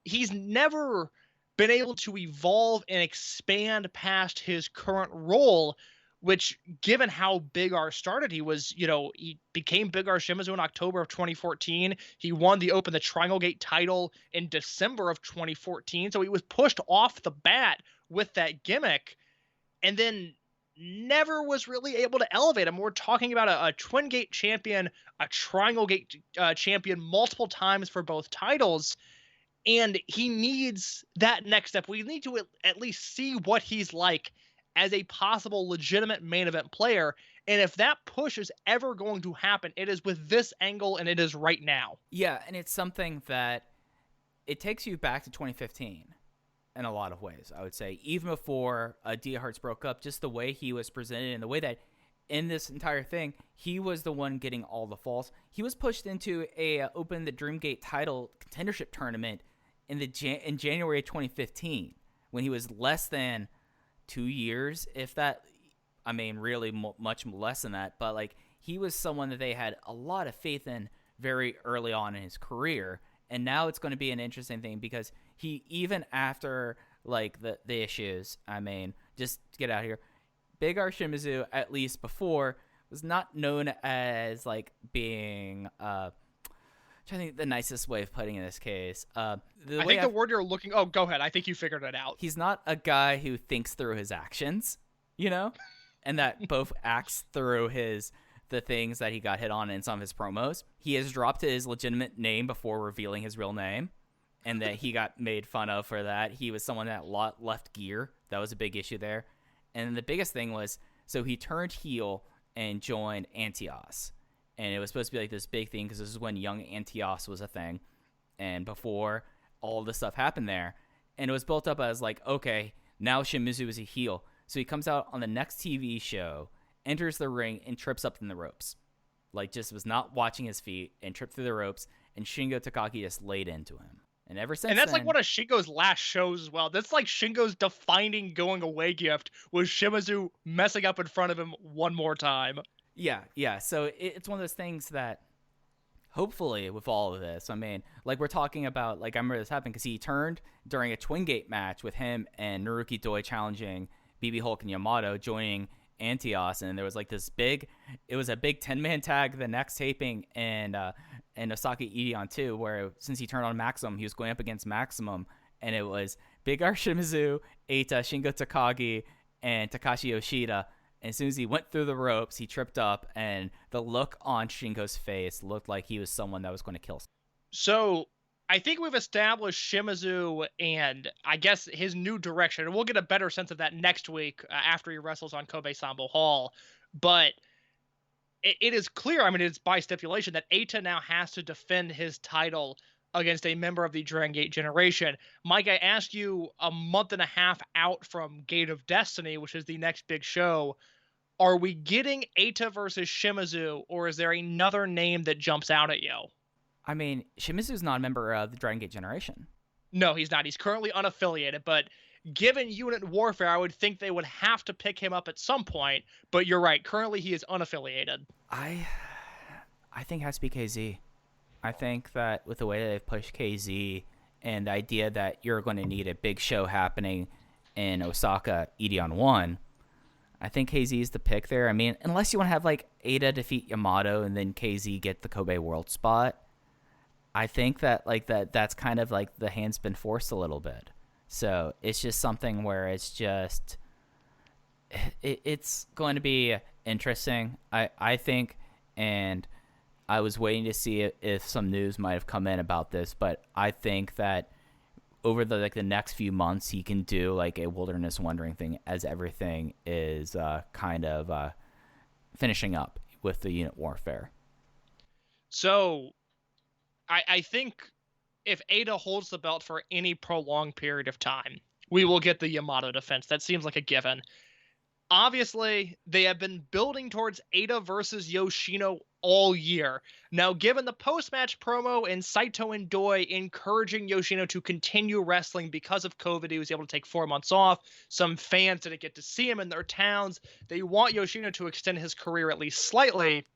Speaker 4: He's never been able to evolve and expand past his current role, which, given how Big R started, he became Big R Shimizu in October of 2014. He won the Triangle Gate title in December of 2014. So he was pushed off the bat with that gimmick. And then never was really able to elevate him. We're talking about a Twin Gate champion, a Triangle Gate champion multiple times for both titles. And he needs that next step. We need to at least see what he's like as a possible legitimate main event player. And if that push is ever going to happen, it is with this angle, and it is right now.
Speaker 3: Yeah, and it's something that it takes you back to 2015 in a lot of ways, I would say. Even before Dia Hearts broke up, just the way he was presented and the way that in this entire thing, he was the one getting all the falls. He was pushed into Open the Dreamgate title contendership tournament in January of 2015 when he was less than 2 years, if that. I mean, really much less than that. But like, he was someone that they had a lot of faith in very early on in his career. And now it's going to be an interesting thing because he, even after like the issues, I mean, just to get out of here, Big R Shimizu, at least before, was not known as like being I think the nicest way of putting it in this case.
Speaker 4: I think the word you're looking. Oh, go ahead. I think you figured it out.
Speaker 3: He's not a guy who thinks through his actions, you know, and that both acts through the things that he got hit on in some of his promos. He has dropped his legitimate name before revealing his real name, and that he got made fun of for that. He was someone that left gear. That was a big issue there. And the biggest thing was, so he turned heel and joined Antios. And it was supposed to be like this big thing because this is when young Antios was a thing. And before all this stuff happened there. And it was built up as like, okay, now Shimizu is a heel. So he comes out on the next TV show, enters the ring, and trips up in the ropes. Like, just was not watching his feet and tripped through the ropes. And Shingo Takagi just laid into him. And ever since
Speaker 4: and that's
Speaker 3: then,
Speaker 4: like one of Shingo's last shows as well. That's like Shingo's defining going away gift was Shimizu messing up in front of him one more time.
Speaker 3: Yeah. So it's one of those things that hopefully with all of this, I mean, like we're talking about, like I remember this happened because he turned during a Twin Gate match with him and Naruki Doi challenging BB Hulk and Yamato, joining Antios, and there was like it was a big 10-man tag the next taping, and Osaka Edion too, where since he turned on Maximum, he was going up against Maximum, and it was Big R Shimizu, Eita, Shingo Takagi, and Takashi Yoshida. And as soon as he went through the ropes, he tripped up, and the look on Shingo's face looked like he was someone that was going to kill.
Speaker 4: So I think we've established Shimizu and I guess his new direction, and we'll get a better sense of that next week after he wrestles on Kobe Sambo Hall. But it is clear, I mean, it's by stipulation that Eita now has to defend his title against a member of the Dragongate generation. Mike, I asked you a month and a half out from Gate of Destiny, which is the next big show. Are we getting Eita versus Shimizu, or is there another name that jumps out at you?
Speaker 3: I mean, Shimizu's not a member of the Dragongate generation.
Speaker 4: No, he's not. He's currently unaffiliated, but given Unit Warfare, I would think they would have to pick him up at some point, but you're right. Currently, he is unaffiliated.
Speaker 3: I think it has to be KZ. I think that with the way that they've pushed KZ and the idea that you're going to need a big show happening in Osaka, Edion 1, I think KZ is the pick there. I mean, unless you want to have like Eita defeat Yamato and then KZ get the Kobe World spot, I think that like that's kind of like the hand's been forced a little bit. So it's just something where it's just it's going to be interesting, I think, and I was waiting to see if some news might have come in about this, but I think that over the next few months he can do like a Wilderness Wondering thing as everything is kind of finishing up with the Unit Warfare.
Speaker 4: So I think if Eita holds the belt for any prolonged period of time, we will get the Yamato defense. That seems like a given. Obviously, they have been building towards Eita versus Yoshino all year. Now, given the post-match promo and Saito and Doi encouraging Yoshino to continue wrestling because of COVID, he was able to take 4 months off. Some fans didn't get to see him in their towns. They want Yoshino to extend his career at least slightly.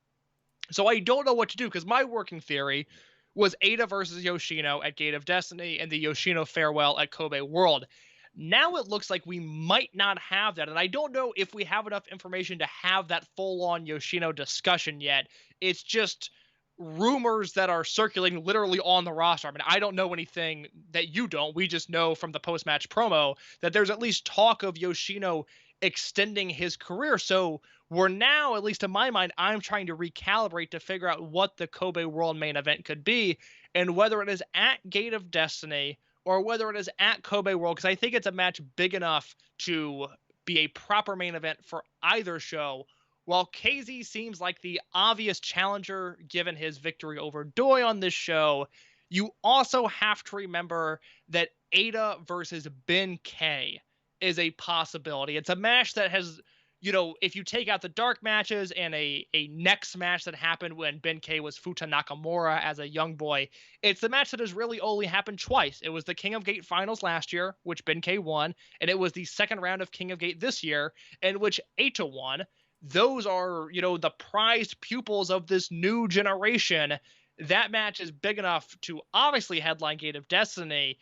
Speaker 4: So I don't know what to do, because my working theory was Eita versus Yoshino at Gate of Destiny and the Yoshino farewell at Kobe World. Now it looks like we might not have that, and I don't know if we have enough information to have that full-on Yoshino discussion yet. It's just rumors that are circulating literally on the roster. I mean, I don't know anything that you don't. We just know from the post-match promo that there's at least talk of Yoshino extending his career. So we're now, at least in my mind, I'm trying to recalibrate to figure out what the Kobe World main event could be, and whether it is at Gate of Destiny or whether it is at Kobe World, because I think it's a match big enough to be a proper main event for either show. While KZ seems like the obvious challenger given his victory over Doi on this show, you also have to remember that Ada versus Ben K is a possibility. It's a match that has, if you take out the dark matches and a next match that happened when Ben K was Futa Nakamura as a young boy, it's the match that has really only happened twice. It was the King of Gate finals last year, which Ben K won, and it was the second round of King of Gate this year, in which Eita won. Those are, the prized pupils of this new generation. That match is big enough to obviously headline Gate of Destiny.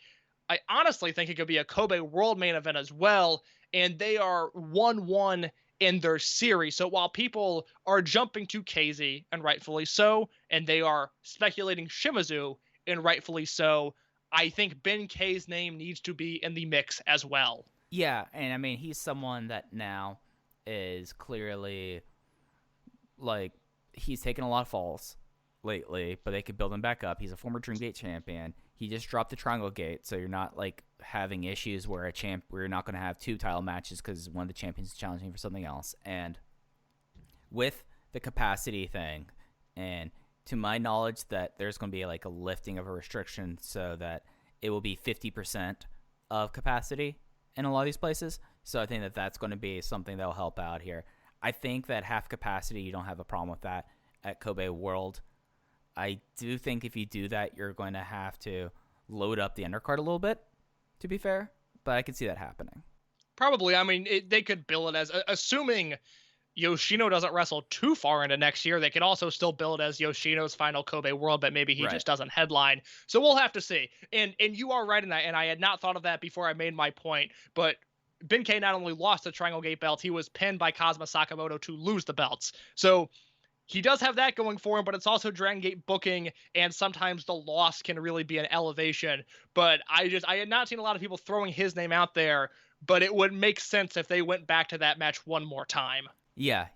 Speaker 4: I honestly think it could be a Kobe World main event as well, and they are 1-1 in their series. So while people are jumping to KZ, and rightfully so, and they are speculating Shimizu, and rightfully so, I think Ben K's name needs to be in the mix as well.
Speaker 3: Yeah, and I mean, he's someone that now is clearly, like, he's taken a lot of falls lately, but they could build him back up. He's a former Dreamgate champion. He just dropped the Triangle Gate, so you're not like having issues where you're not going to have 2 title matches because one of the champions is challenging for something else. And with the capacity thing, and to my knowledge that there's going to be like a lifting of a restriction so that it will be 50% of capacity in a lot of these places. So I think that that's going to be something that will help out here. I think that half capacity, you don't have a problem with that at Kobe World. I do think if you do that, you're going to have to load up the undercard a little bit, to be fair. But I could see that happening.
Speaker 4: Probably. I mean, they could bill it as, assuming Yoshino doesn't wrestle too far into next year, they could also still bill it as Yoshino's final Kobe World, but maybe he just doesn't headline. So we'll have to see. And you are right in that, and I had not thought of that before I made my point, but Ben K not only lost the Triangle Gate belt, he was pinned by Kazuma Sakamoto to lose the belts. So he does have that going for him, but it's also Dragon Gate booking, and sometimes the loss can really be an elevation. But I had not seen a lot of people throwing his name out there, but it would make sense if they went back to that match one more time.
Speaker 3: Yeah.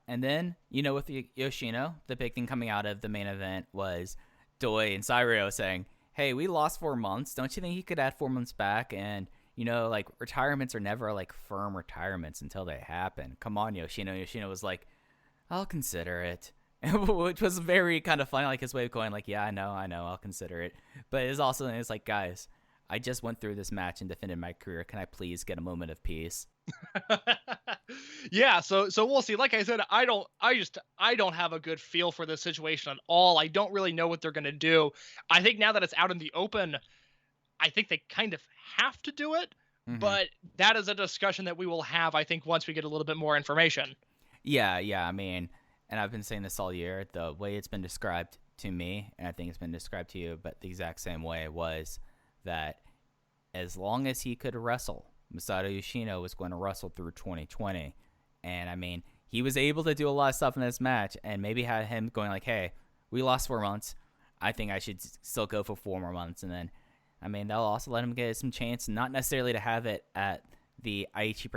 Speaker 3: And then, with Yoshino, the big thing coming out of the main event was Doi and Cyrio saying, hey, we lost 4 months. Don't you think he could add 4 months back? And, like, retirements are never, like, firm retirements until they happen. Come on, Yoshino. Yoshino was like, I'll consider it, which was very kind of funny, like his way of going like, yeah, I know, I'll consider it. But it's like, guys, I just went through this match and defended my career. Can I please get a moment of peace?
Speaker 4: Yeah, so we'll see. Like I said, I don't have a good feel for this situation at all. I don't really know what they're going to do. I think now that it's out in the open, I think they kind of have to do it, but that is a discussion that we will have, I think, once we get a little bit more information.
Speaker 3: Yeah, I mean, and I've been saying this all year, the way it's been described to me, and I think it's been described to you, but the exact same way, was that as long as he could wrestle, Masato Yoshino was going to wrestle through 2020. And, I mean, he was able to do a lot of stuff in this match, and maybe had him going like, hey, we lost 4 months. I think I should still go for 4 more months. And then, I mean, that'll also let him get some chance, not necessarily to have it at the Aichi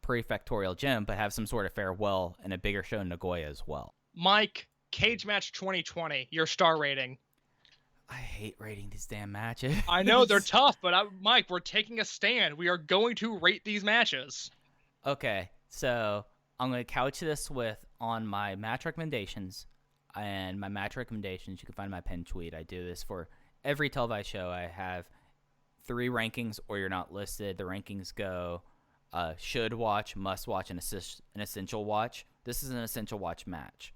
Speaker 3: Prefectorial Gym, but have some sort of farewell and a bigger show in Nagoya as well.
Speaker 4: Mike, Cage Match 2020, your star rating.
Speaker 3: I hate rating these damn matches.
Speaker 4: I know they're tough, but Mike, we're taking a stand. We are going to rate these matches.
Speaker 3: Okay, so I'm going to couch this on my match recommendations. And my match recommendations, you can find my pinned tweet. I do this for every televised show. I have 3 rankings, or you're not listed. The rankings go should watch, must watch, and an essential watch. This is an essential watch match.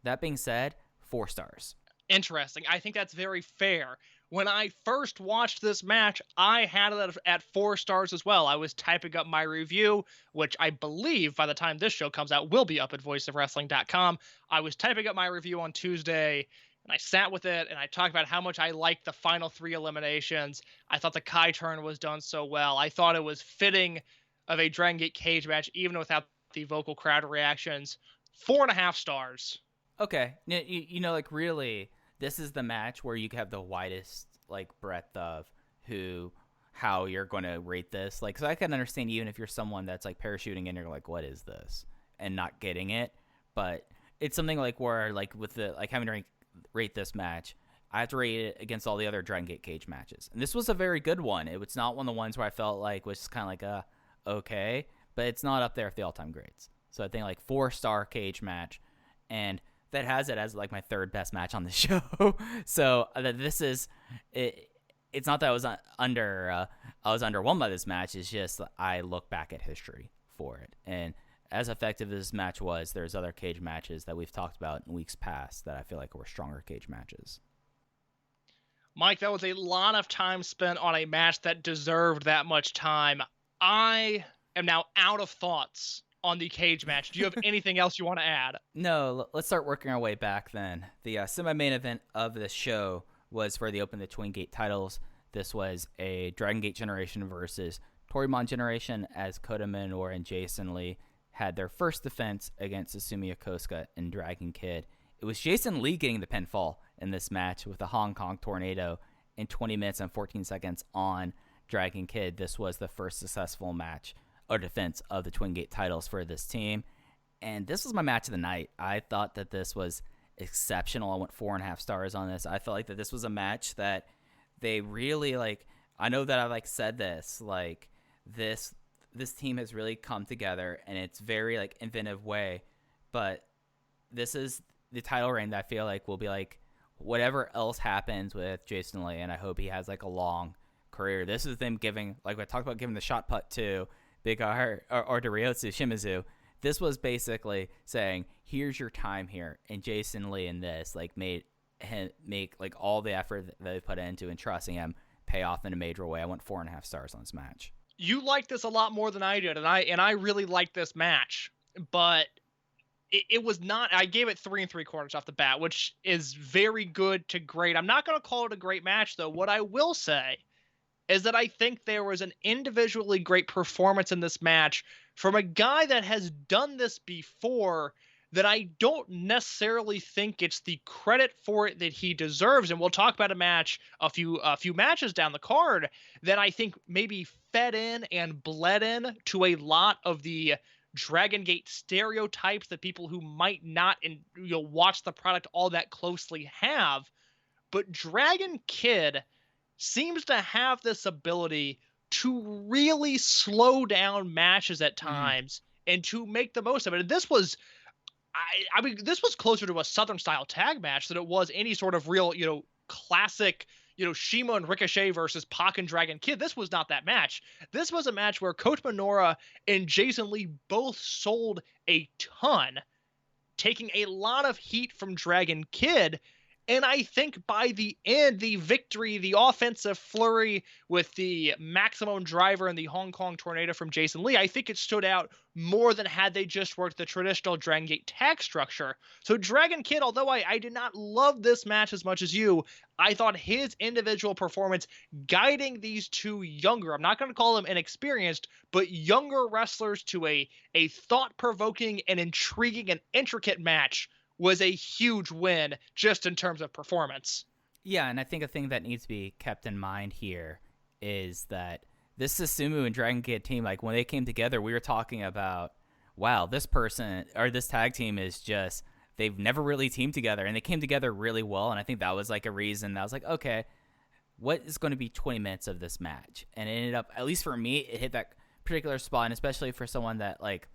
Speaker 3: That being said, 4 stars.
Speaker 4: Interesting. I think that's very fair. When I first watched this match, I had it at 4 stars as well. I was typing up my review, which I believe by the time this show comes out will be up at voiceofwrestling.com. I was typing up my review on Tuesday, and I sat with it, and I talked about how much I liked the final 3 eliminations. I thought the Kai turn was done so well. I thought it was fitting of a Dragon Gate cage match, even without the vocal crowd reactions. 4.5 stars.
Speaker 3: Okay. Like, really, this is the match where you have the widest, like, breadth of who how you're going to rate this. Like, so I can understand even if you're someone that's like parachuting in, you're like, what is this? And not getting it. But it's something like where, like, with the, like, having to rate this match, I have to rate it against all the other Dragongate cage matches. And this was a very good one. It was not one of the ones where I felt like was kind of like okay, but it's not up there with the all-time greats. So I think like 4-star cage match, and that has it as like my third best match on the show. So this is it. It's not that I was underwhelmed by this match. It's just I look back at history for it, and as effective as this match was, there's other cage matches that we've talked about in weeks past that I feel like were stronger cage matches.
Speaker 4: Mike, that was a lot of time spent on a match that deserved that much time. I am now out of thoughts on the cage match. Do you have anything else you want to add?
Speaker 3: No, let's start working our way back then. The semi-main event of the show was for the Open the Twin Gate titles. This was a Dragongate generation versus Toryumon generation, as Kota Minoura and Jason Lee had their first defense against Susumu Yokosuka and Dragon Kid. It was Jason Lee getting the pinfall in this match with a Hong Kong tornado in 20 minutes and 14 seconds on Dragon Kid. This was the first successful match or defense of the Twin Gate titles for this team. And this was my match of the night. I thought that this was exceptional. I went 4.5 stars on this. I felt like that this was a match that they really, like, I know that I've like said this, like this team has really come together and it's very like inventive way, but this is the title reign that I feel like will be like whatever else happens with Jason Lee, and I hope he has like a long career. This is them giving, like I talked about, giving the shot put to Big R or to Ryotsu Shimizu. This was basically saying, here's your time here, and Jason Lee in this like made him make like all the effort that they put into and trusting him pay off in a major way. I went 4.5 stars on this match.
Speaker 4: You liked this a lot more than I did, and I really liked this match, but it was not. I gave it 3 3/4 off the bat, which is very good to great. I'm not going to call it a great match, though. What I will say is that I think there was an individually great performance in this match from a guy that has done this before, that I don't necessarily think it's the credit for it that he deserves. And we'll talk about a match, a few matches down the card that I think maybe fed in and bled in to a lot of the Dragongate stereotypes that people who might not watch the product all that closely have. But Dragon Kid seems to have this ability to really slow down matches at times and to make the most of it. And this was, I mean, this was closer to a Southern style tag match than it was any sort of real, classic, Shima and Ricochet versus Pac and Dragon Kid. This was not that match. This was a match where Kota Minoura and Jason Lee both sold a ton, taking a lot of heat from Dragon Kid. And I think by the end, the victory, the offensive flurry with the maximum driver and the Hong Kong tornado from Jason Lee, I think it stood out more than had they just worked the traditional Dragon Gate tag structure. So Dragon Kid, although I did not love this match as much as you, I thought his individual performance guiding these two younger, I'm not going to call them inexperienced, but younger wrestlers to a thought-provoking and intriguing and intricate match was a huge win just in terms of performance.
Speaker 3: Yeah, and I think a thing that needs to be kept in mind here is that this Susumu and Dragon Kid team, like when they came together, we were talking about, wow, this person or this tag team is just, they've never really teamed together, and they came together really well. And I think that was like a reason that I was like, okay, what is going to be 20 minutes of this match? And it ended up, at least for me, it hit that particular spot, and especially for someone that like,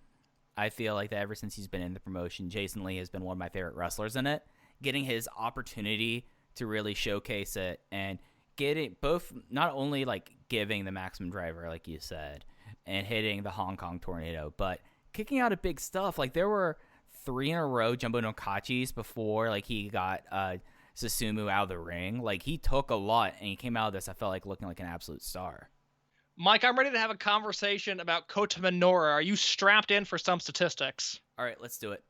Speaker 3: I feel like that ever since he's been in the promotion, Jason Lee has been one of my favorite wrestlers in it. Getting his opportunity to really showcase it and getting both, not only like giving the maximum driver, like you said, and hitting the Hong Kong tornado, but kicking out of big stuff. Like there were 3 in a row Jumbo no Kachis before like he got Susumu out of the ring. Like he took a lot, and he came out of this, I felt like, looking like an absolute star.
Speaker 4: Mike, I'm ready to have a conversation about Kota Minoura. Are you strapped in for some statistics?
Speaker 3: All right, let's do it.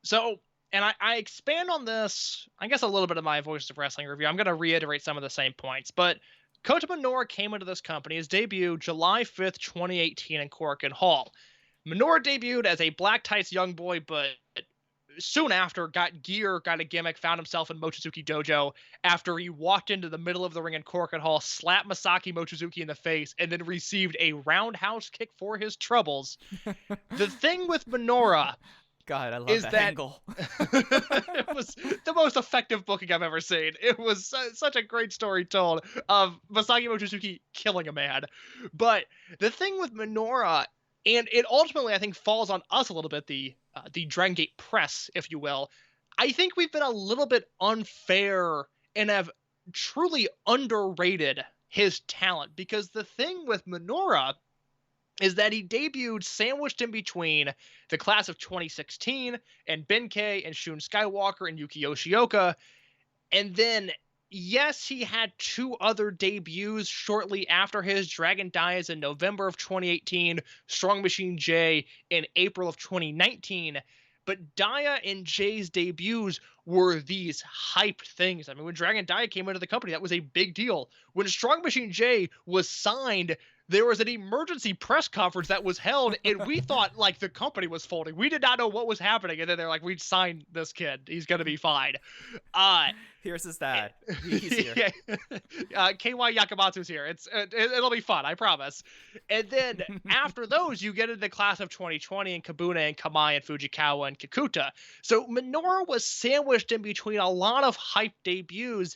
Speaker 4: So, and I expand on this, I guess, a little bit of my Voices of Wrestling review. I'm going to reiterate some of the same points. But Kota Minoura came into this company, his debut July 5th, 2018 in Korakuen Hall. Minoura debuted as a black tights young boy, but soon after got a gimmick, found himself in Mochizuki Dojo after he walked into the middle of the ring in Korakuen Hall, slapped Masaki Mochizuki in the face, and then received a roundhouse kick for his troubles. The thing with Minoura
Speaker 3: God, I love
Speaker 4: is
Speaker 3: that
Speaker 4: that
Speaker 3: angle.
Speaker 4: it was the most effective booking I've ever seen. It was such a great story told of Masaki Mochizuki killing a man. But the thing with Minoura, and it ultimately I think falls on us a little bit, the Dragongate press, if you will. I think we've been a little bit unfair and have truly underrated his talent, because the thing with Minoura is that he debuted sandwiched in between the class of 2016 and Benkei and Shun Skywalker and Yuki Yoshioka. And then, yes, he had 2 other debuts shortly after his, Dragon Dias in November of 2018, Strong Machine J in April of 2019. But Dia and Jay's debuts were these hyped things. I mean, when Dragon Dia came into the company, that was a big deal. When Strong Machine J was signed, there was an emergency press conference that was held, and we thought like the company was folding. We did not know what was happening, and then they're like, "We signed this kid. He's gonna be fine."
Speaker 3: Here's his dad. He's here.
Speaker 4: KY Yakamatsu's here. It'll be fun, I promise. And then after those, you get into the class of 2020 and Kabuna and Kamai and Fujikawa and Kikuta. So Minoura was sandwiched in between a lot of hype debuts,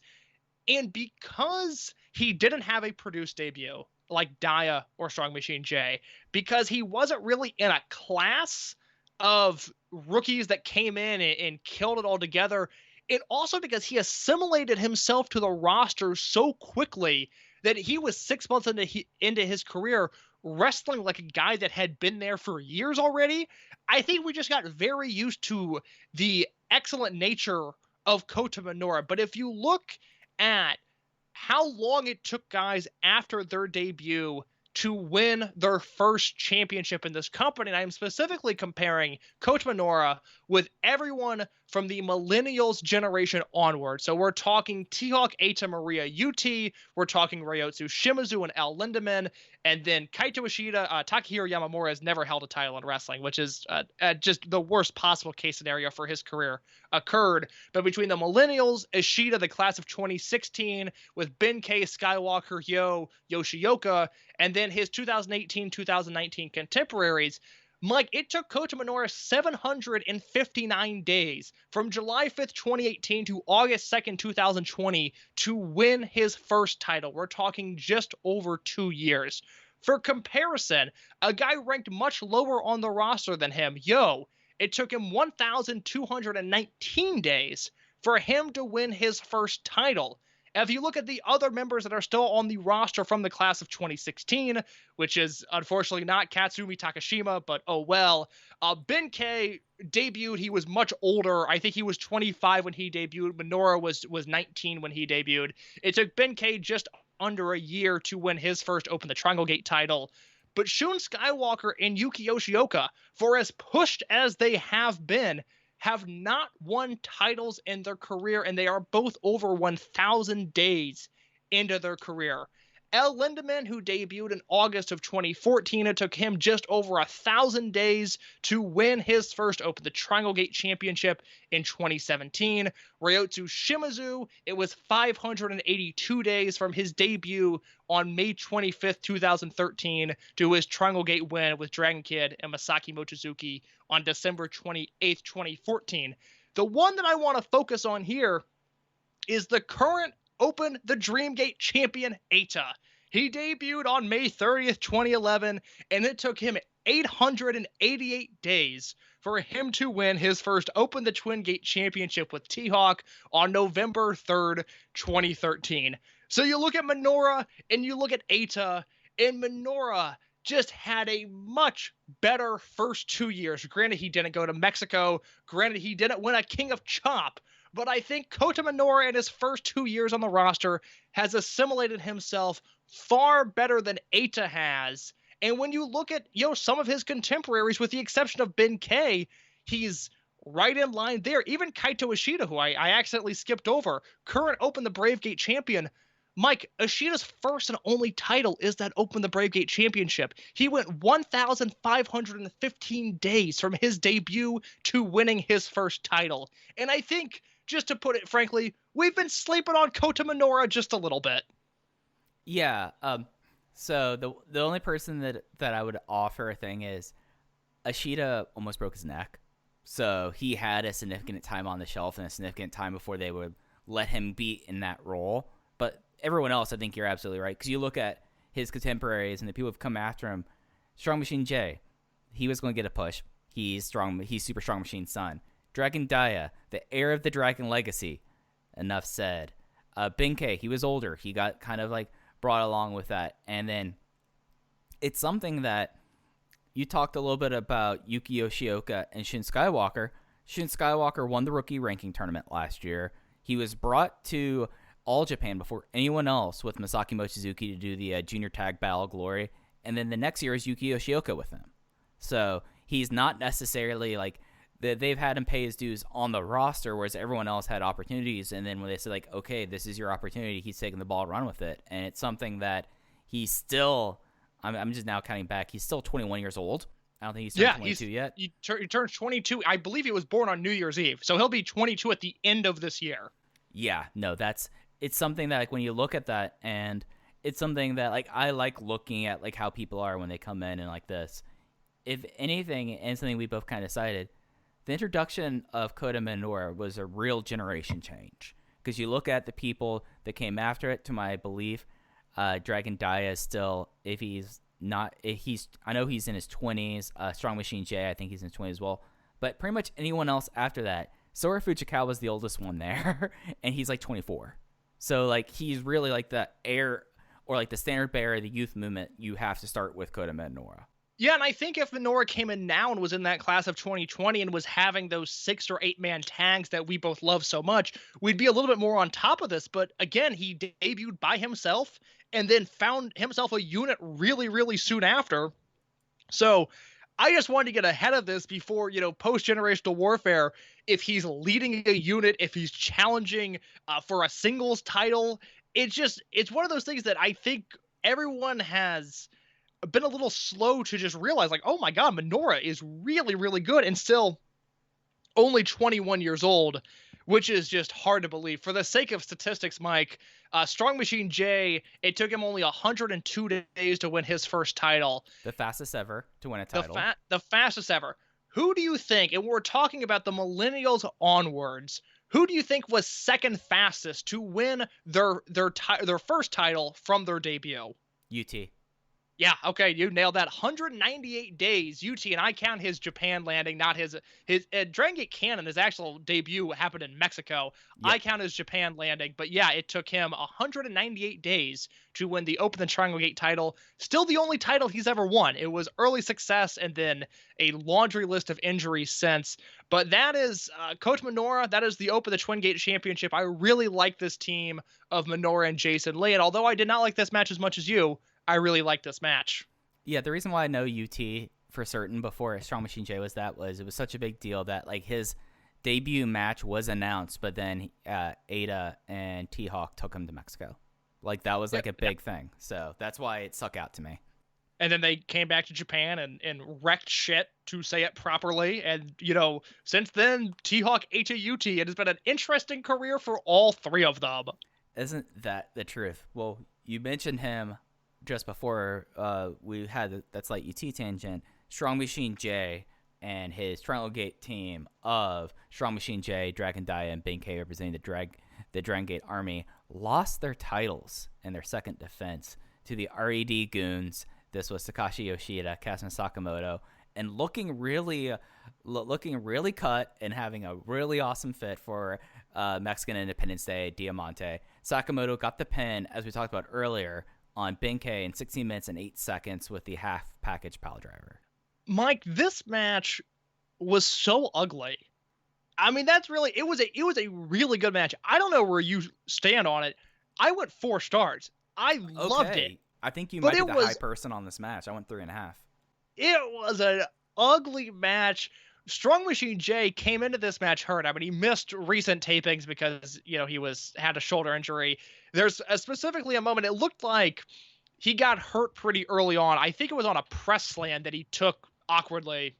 Speaker 4: and because he didn't have a produced debut like Dia or Strong Machine J, because he wasn't really in a class of rookies that came in and killed it all together, and also because he assimilated himself to the roster so quickly that he was 6 months into his career wrestling like a guy that had been there for years already. I think we just got very used to the excellent nature of Kota Minoura. But if you look at how long it took guys after their debut to win their first championship in this company, and I'm specifically comparing Kota Minoura with everyone from the millennials generation onward. So we're talking T-Hawk, Eita, Maria, UT, we're talking Ryotsu Shimizu and Al Lindemann, and then Kaito Ishida. Takahiro Yamamura has never held a title in wrestling, which is just the worst possible case scenario for his career occurred. But between the millennials, Ishida, the class of 2016, with Benkei, Skywalker, Yoshioka, and then his 2018-2019 contemporaries, Mike, it took Kota Minoura 759 days from July 5th, 2018 to August 2nd, 2020 to win his first title. We're talking just over 2 years. For comparison, a guy ranked much lower on the roster than him, it took him 1,219 days for him to win his first title. If you look at the other members that are still on the roster from the class of 2016, which is unfortunately not Katsumi Takashima, but oh well. Benkei debuted, he was much older. I think he was 25 when he debuted. Minoura was 19 when he debuted. It took Benkei just under a year to win his first Open the Dragongate title. But Shun Skywalker and Yuki Yoshioka, for as pushed as they have been, have not won titles in their career, and they are both over 1,000 days into their career. Al Lindemann, who debuted in August of 2014, it took him just over 1,000 days to win his first Open the Dragongate Championship in 2017. Ryotsu Shimizu, it was 582 days from his debut on May 25th, 2013 to his Dragongate win with Dragon Kid and Masaki Mochizuki on December 28th, 2014. The one that I want to focus on here is the current Open the Dreamgate champion, Eita. He debuted on May 30th, 2011, and it took him 888 days for him to win his first Open the Twin Gate championship with T-Hawk on November 3rd, 2013. So you look at Minoura and you look at Eita, and Minoura just had a much better first 2 years. Granted, he didn't go to Mexico. Granted, he didn't win a King of Chop. But I think Kota Minoura in his first 2 years on the roster has assimilated himself far better than Eita has. And when you look at some of his contemporaries, with the exception of Benkei, he's right in line there. Even Kaito Ishida, who I accidentally skipped over, current Open the Bravegate champion, Mike, Ishida's first and only title is that Open the Brave Gate Championship. He went 1,515 days from his debut to winning his first title. And I think, just to put it frankly, we've been sleeping on Kota Minoura just a little bit.
Speaker 3: Yeah. So the only person that I would offer a thing is Ishida almost broke his neck. So he had a significant time on the shelf and a significant time before they would let him be in that role. But everyone else, I think you're absolutely right. Because you look at his contemporaries and the people who've come after him. Strong Machine J, he was going to get a push. He's Super Strong Machine's son. Dragon Dia, the heir of the Dragon Legacy. Enough said. Benkei, he was older. He got kind of like brought along with that. And then it's something that you talked a little bit about Yuki Yoshioka and Shun Skywalker. Shun Skywalker won the rookie ranking tournament last year. He was brought to All Japan before anyone else with Masaki Mochizuki to do the Junior Tag Battle of Glory. And then the next year is Yuki Yoshioka with him. So he's not necessarily like they've had him pay his dues on the roster, whereas everyone else had opportunities. And then when they said, like, okay, this is your opportunity, he's taking the ball and run with it. And it's something that he's still, I'm just now counting back, he's still 21 years old. I don't think he's turned 22 yet.
Speaker 4: He turns 22. I believe he was born on New Year's Eve. So he'll be 22 at the end of this year.
Speaker 3: Yeah, no, it's something that, like, when you look at that, and it's something that, like, I like looking at, like, how people are when they come in and like this. If anything, and something we both kind of cited, the introduction of Kota Minoura was a real generation change. Because you look at the people that came after it, to my belief, Dragon Dia is still, I know he's in his 20s. Strong Machine J, I think he's in his 20s as well. But pretty much anyone else after that, Sora Fujikawa was the oldest one there, and he's like 24. So, like, he's really like the heir, or like the standard bearer of the youth movement. You have to start with Kota Minoura.
Speaker 4: Yeah, and I think if Minoura came in now and was in that class of 2020 and was having those 6 or 8 man tags that we both love so much, we'd be a little bit more on top of this. But again, he debuted by himself and then found himself a unit really, really soon after. So I just wanted to get ahead of this before, post-generational warfare, if he's leading a unit, if he's challenging for a singles title. It's one of those things that I think everyone has been a little slow to just realize, like, oh my God, Minoura is really, really good and still only 21 years old, which is just hard to believe. For the sake of statistics, Mike, Strong Machine J, it took him only 102 days to win his first title.
Speaker 3: The fastest ever to win a title.
Speaker 4: The fastest ever. Who do you think, and we're talking about the millennials onwards, who do you think was second fastest to win their first title from their debut?
Speaker 3: UT.
Speaker 4: Yeah, okay, you nailed that. 198 days. UT, and I count his Japan landing, not his Dragongate Canon, his actual debut happened in Mexico. Yep. I count his Japan landing, but yeah, it took him 198 days to win the Open the Dragongate title. Still the only title he's ever won. It was early success and then a laundry list of injuries since. But that is Coach Minoura. That is the Open the Twin Gate Championship. I really like this team of Minoura and Jason Lee, and although I did not like this match as much as you, I really like this match.
Speaker 3: Yeah, the reason why I know UT for certain before Strong Machine J was it was such a big deal that, like, his debut match was announced, but then Ada and T-Hawk took him to Mexico. Like, that was like a big thing. So that's why it stuck out to me.
Speaker 4: And then they came back to Japan and wrecked shit, to say it properly. And, since then, T-Hawk ate a UT. It has been an interesting career for all three of them.
Speaker 3: Isn't that the truth? Well, you mentioned him just before we had that slight UT tangent. Strong Machine J and his Dragongate team of Strong Machine J, Dragon Dia, and Benkei representing the Dragongate army lost their titles in their second defense to the RED Goons. This was Takashi Yoshida, Kazuma Sakamoto, and looking really cut and having a really awesome fit for Mexican Independence Day, Diamante. Sakamoto got the pin, as we talked about earlier, on Benkei in 16 minutes and 8 seconds with the half package pile driver.
Speaker 4: Mike, this match was so ugly. I mean, it was a really good match. I don't know where you stand on it. I went 4 stars. I loved it.
Speaker 3: I think you might be the high person on this match. I went 3.5.
Speaker 4: It was an ugly match Strong Machine J came into this match hurt. I mean, he missed recent tapings because, he had a shoulder injury. There's specifically a moment, it looked like he got hurt pretty early on. I think it was on a press slam that he took awkwardly,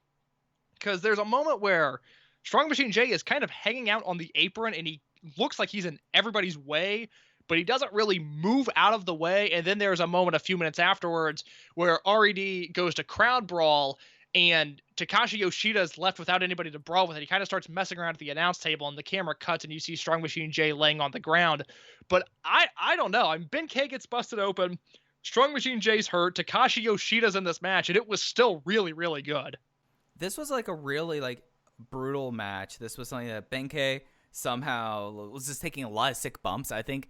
Speaker 4: because there's a moment where Strong Machine J is kind of hanging out on the apron and he looks like he's in everybody's way, but he doesn't really move out of the way. And then there's a moment a few minutes afterwards where RED goes to crowd brawl and Takashi Yoshida is left without anybody to brawl with. He kind of starts messing around at the announce table and the camera cuts and you see Strong Machine J laying on the ground. But I don't know. I mean, Ben K gets busted open. Strong Machine J's hurt. Takashi Yoshida's in this match and it was still really, really good.
Speaker 3: This was like a really like brutal match. This was something that Ben K somehow was just taking a lot of sick bumps. I think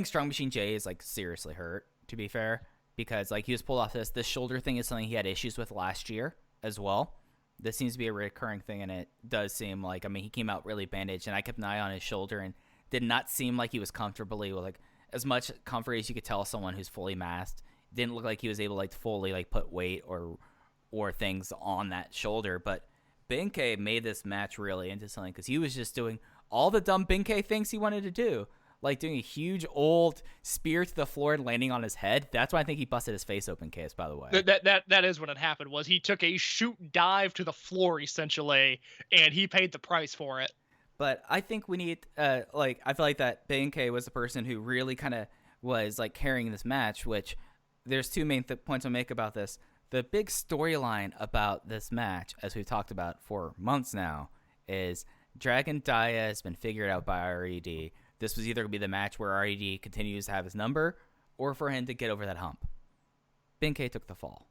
Speaker 3: Strong Machine J is like seriously hurt, to be fair, because like he was pulled off this shoulder thing is something he had issues with last year as well. This seems to be a recurring thing, and it does seem like, I mean, he came out really bandaged, and I kept an eye on his shoulder and did not seem like he was comfortably with like as much comfort as you could tell someone who's fully masked. Didn't look like he was able to like fully like put weight or things on that shoulder. But Ben K made this match really into something because he was just doing all the dumb Ben K things he wanted to do. Like doing a huge old spear to the floor and landing on his head. That's why I think he busted his face open, Case, by the way.
Speaker 4: That is what had happened, was he took a shoot dive to the floor, essentially, and he paid the price for it.
Speaker 3: But I think we need, I feel like that Ben K was the person who really kind of was like carrying this match, which there's two main points I'll make about this. The big storyline about this match, as we've talked about for months now, is Dragon Dia has been figured out by RED. This was either going to be the match where RED continues to have his number or for him to get over that hump. Ben K took the fall.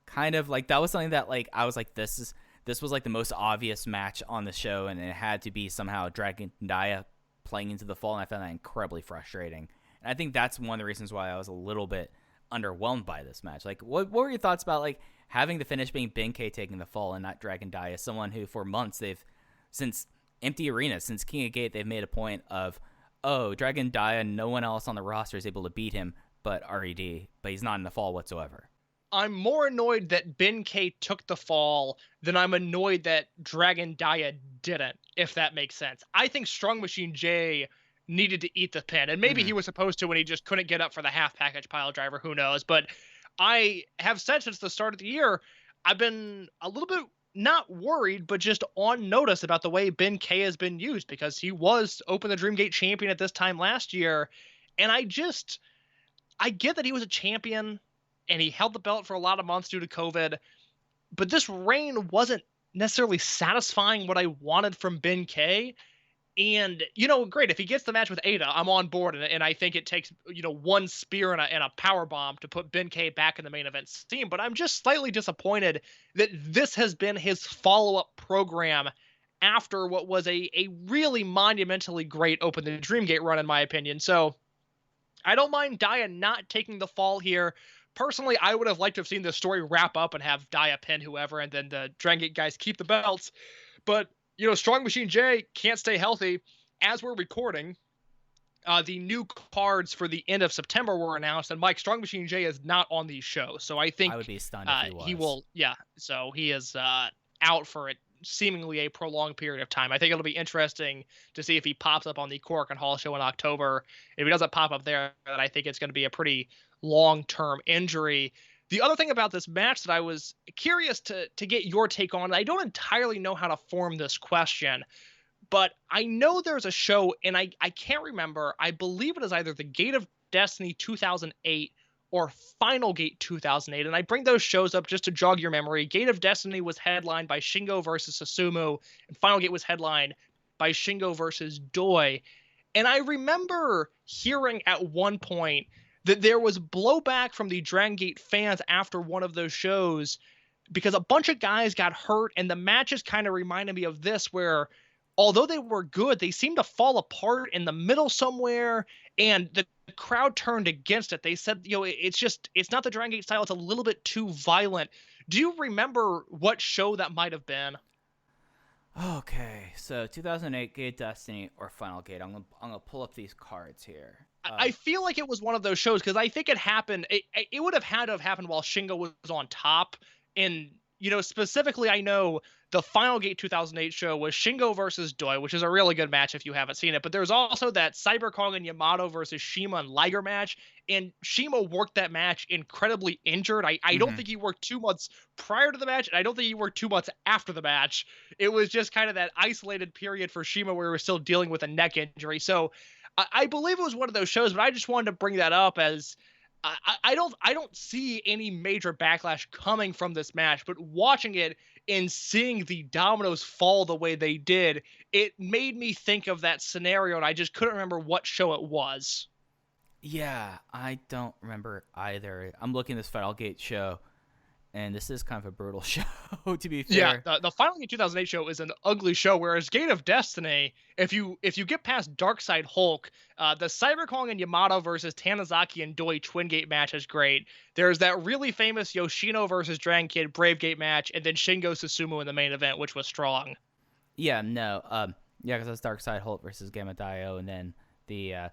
Speaker 3: Kind of like that was something that like I was like, this was like the most obvious match on the show, and it had to be somehow Dragon Dia playing into the fall, and I found that incredibly frustrating. And I think that's one of the reasons why I was a little bit underwhelmed by this match. Like, what were your thoughts about like having the finish being Ben K taking the fall and not Dragon Dia, someone who for months since Empty Arena, since King of Gate, they've made a point of, oh, Dragon Dia, no one else on the roster is able to beat him but RED, but he's not in the fall whatsoever.
Speaker 4: I'm more annoyed that Ben K took the fall than I'm annoyed that Dragon Dia didn't, if that makes sense. I think Strong Machine J needed to eat the pin, and maybe he was supposed to when he just couldn't get up for the half package pile driver, who knows. But I have said since the start of the year, I've been a little bit not worried, but just on notice about the way Ben K has been used, because he was Open the Dreamgate champion at this time last year. And I get that he was a champion and he held the belt for a lot of months due to COVID, but this reign wasn't necessarily satisfying what I wanted from Ben K. And, great, if he gets the match with Ada, I'm on board. And I think it takes, one spear and a power bomb to put Ben K back in the main event scene. But I'm just slightly disappointed that this has been his follow-up program after what was a really monumentally great Open the Dreamgate run, in my opinion. So I don't mind Dia not taking the fall here. Personally, I would have liked to have seen this story wrap up and have Dia pin whoever, and then the Dragon Gate guys keep the belts. But Strong Machine J can't stay healthy. As we're recording, the new cards for the end of September were announced, and Mike, Strong Machine J is not on these shows. So I think
Speaker 3: I would be stunned if he was.
Speaker 4: He will, so he is out for it, seemingly a prolonged period of time. I think it'll be interesting to see if he pops up on the Cork and Hall show in October. If he doesn't pop up there, then I think it's going to be a pretty long-term injury. The other thing about this match that I was curious to get your take on, I don't entirely know how to form this question, but I know there's a show, and I can't remember. I believe it is either the Gate of Destiny 2008 or Final Gate 2008, and I bring those shows up just to jog your memory. Gate of Destiny was headlined by Shingo versus Susumu, and Final Gate was headlined by Shingo versus Doi. And I remember hearing at one point that there was blowback from the Dragon Gate fans after one of those shows because a bunch of guys got hurt, and the matches kind of reminded me of this, where although they were good, they seemed to fall apart in the middle somewhere, and the crowd turned against it. They said, it's not the Dragon Gate style. It's a little bit too violent. Do you remember what show that might have been?
Speaker 3: Okay, so 2008 Gate Destiny or Final Gate. I'm gonna pull up these cards here.
Speaker 4: I feel like it was one of those shows because I think it happened. It would have had to have happened while Shingo was on top, and specifically, I know the Final Gate 2008 show was Shingo versus Doi, which is a really good match if you haven't seen it. But there's also that Cyber Kong and Yamato versus Shima and Liger match. And Shima worked that match incredibly injured. I don't think he worked 2 months prior to the match, and I don't think he worked 2 months after the match. It was just kind of that isolated period for Shima where he was still dealing with a neck injury. So I believe it was one of those shows, but I just wanted to bring that up as I don't see any major backlash coming from this match, but watching it and seeing the dominoes fall the way they did, it made me think of that scenario, and I just couldn't remember what show it was.
Speaker 3: Yeah, I don't remember either. I'm looking at this Final Gate show, and this is kind of a brutal show, to be fair.
Speaker 4: Yeah, the Final Gate 2008 show is an ugly show, whereas Gate of Destiny, if you get past Darkside Hulk, the Cyber Kong and Yamato versus Tanizaki and Doi Twin Gate match is great. There's that really famous Yoshino versus Dragon Kid Brave Gate match, and then Shingo Susumu in the main event, which was strong.
Speaker 3: Yeah, no. Because that's Darkside Hulk versus Gamma Dio, and then the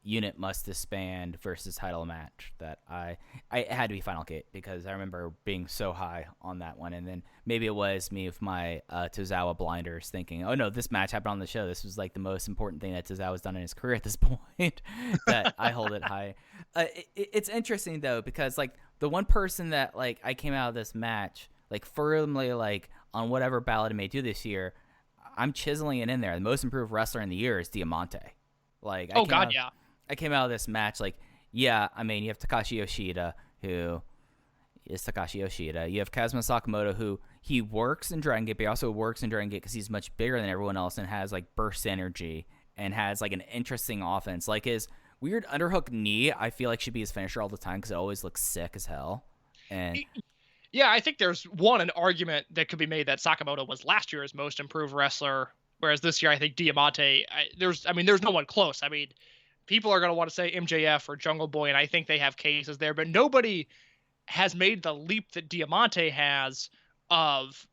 Speaker 3: Unit Must Disband versus title match that I had to be Final Gate because I remember being so high on that one, and then maybe it was me with my Tozawa blinders thinking, oh no, this match happened on the show, this was like the most important thing that Tozawa's done in his career at this point, that I hold it high. It's interesting though, because like the one person that like I came out of this match like firmly like on whatever ballot it may do this year, I'm chiseling it in there. The most improved wrestler in the year is Diamante. Like,
Speaker 4: Yeah.
Speaker 3: I came out of this match like, yeah, I mean, you have Takashi Yoshida, who is Takashi Yoshida. You have Kazuma Sakamoto, who he works in Dragon Gate, but he also works in Dragon Gate because he's much bigger than everyone else and has like burst energy and has like an interesting offense. Like his weird underhook knee, I feel like should be his finisher all the time because it always looks sick as hell. And
Speaker 4: yeah, I think there's an argument that could be made that Sakamoto was last year's most improved wrestler, whereas this year I think Diamante. There's no one close. I mean, people are going to want to say MJF or Jungle Boy, and I think they have cases there, but nobody has made the leap that Diamante has of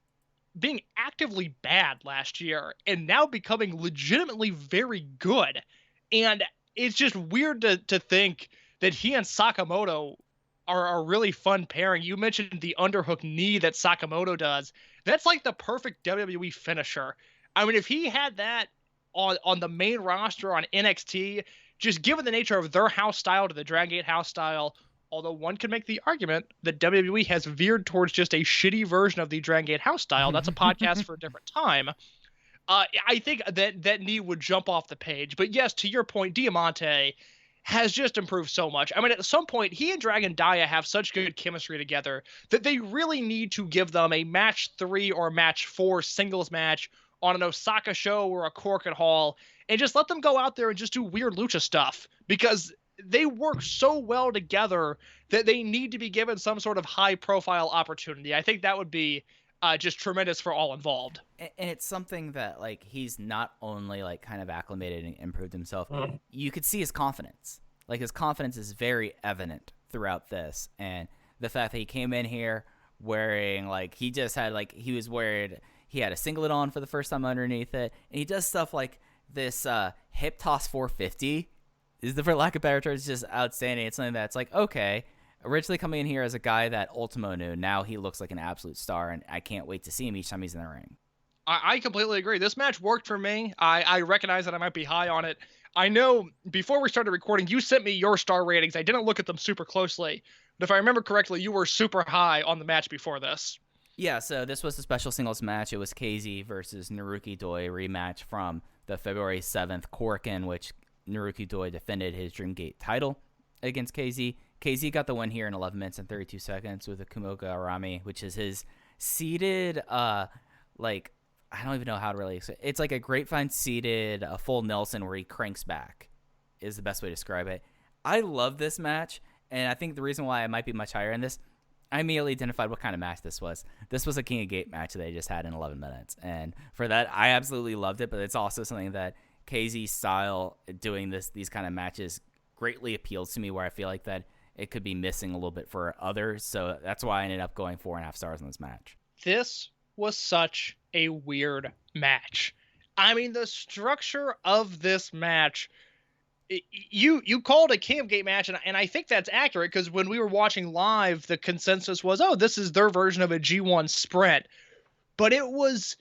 Speaker 4: being actively bad last year and now becoming legitimately very good. And it's just weird to think that he and Sakamoto are a really fun pairing. You mentioned the underhook knee that Sakamoto does. That's like the perfect WWE finisher. I mean, if he had that on the main roster on NXT, just given the nature of their house style to the Dragon Gate house style, although one could make the argument that WWE has veered towards just a shitty version of the Dragon Gate house style. That's a podcast for a different time. I think that knee would jump off the page. But yes, to your point, Diamante has just improved so much. I mean, at some point, he and Dragon Dia have such good chemistry together that they really need to give them a match 3 or match 4 singles match on an Osaka show or a Korakuen Hall, and just let them go out there and just do weird lucha stuff, because they work so well together that they need to be given some sort of high-profile opportunity. I think that would be just tremendous for all involved.
Speaker 3: And it's something that, like, he's not only, like, kind of acclimated and improved himself. You could see his confidence. Like, his confidence is very evident throughout this. And the fact that he came in here wearing, like, he just had, like, he had a singlet on for the first time underneath it. And he does stuff like this hip toss 450 is, for lack of better terms, just outstanding. It's something that's like, okay, originally coming in here as a guy that Ultimo knew, now he looks like an absolute star, and I can't wait to see him each time he's in the ring.
Speaker 4: I completely agree. This match worked for me. I recognize that I might be high on it. I know before we started recording, you sent me your star ratings. I didn't look at them super closely, but if I remember correctly, you were super high on the match before this.
Speaker 3: Yeah, so this was a special singles match. It was KZ versus Naruki Doi rematch from the February 7th Korakuen, which Naruki Doi defended his Dreamgate title against KZ. KZ got the win here in 11 minutes and 32 seconds with a Kumoga Arami, which is his seated, like, I don't even know how to really explain it. It's like a grapevine seated, a full Nelson where he cranks back is the best way to describe it. I love this match, and I think the reason why I might be much higher in this, I immediately identified what kind of match this was. This was a King of Gate match that they just had in 11 minutes. And for that, I absolutely loved it, but it's also something that KZ's style doing these kind of matches greatly appeals to me, where I feel like that it could be missing a little bit for others. So that's why I ended up going 4.5 stars in this match.
Speaker 4: This was such a weird match. I mean, the structure of this match You called a King of Gate match, and I think that's accurate because when we were watching live, the consensus was, oh, this is their version of a G1 sprint. But it was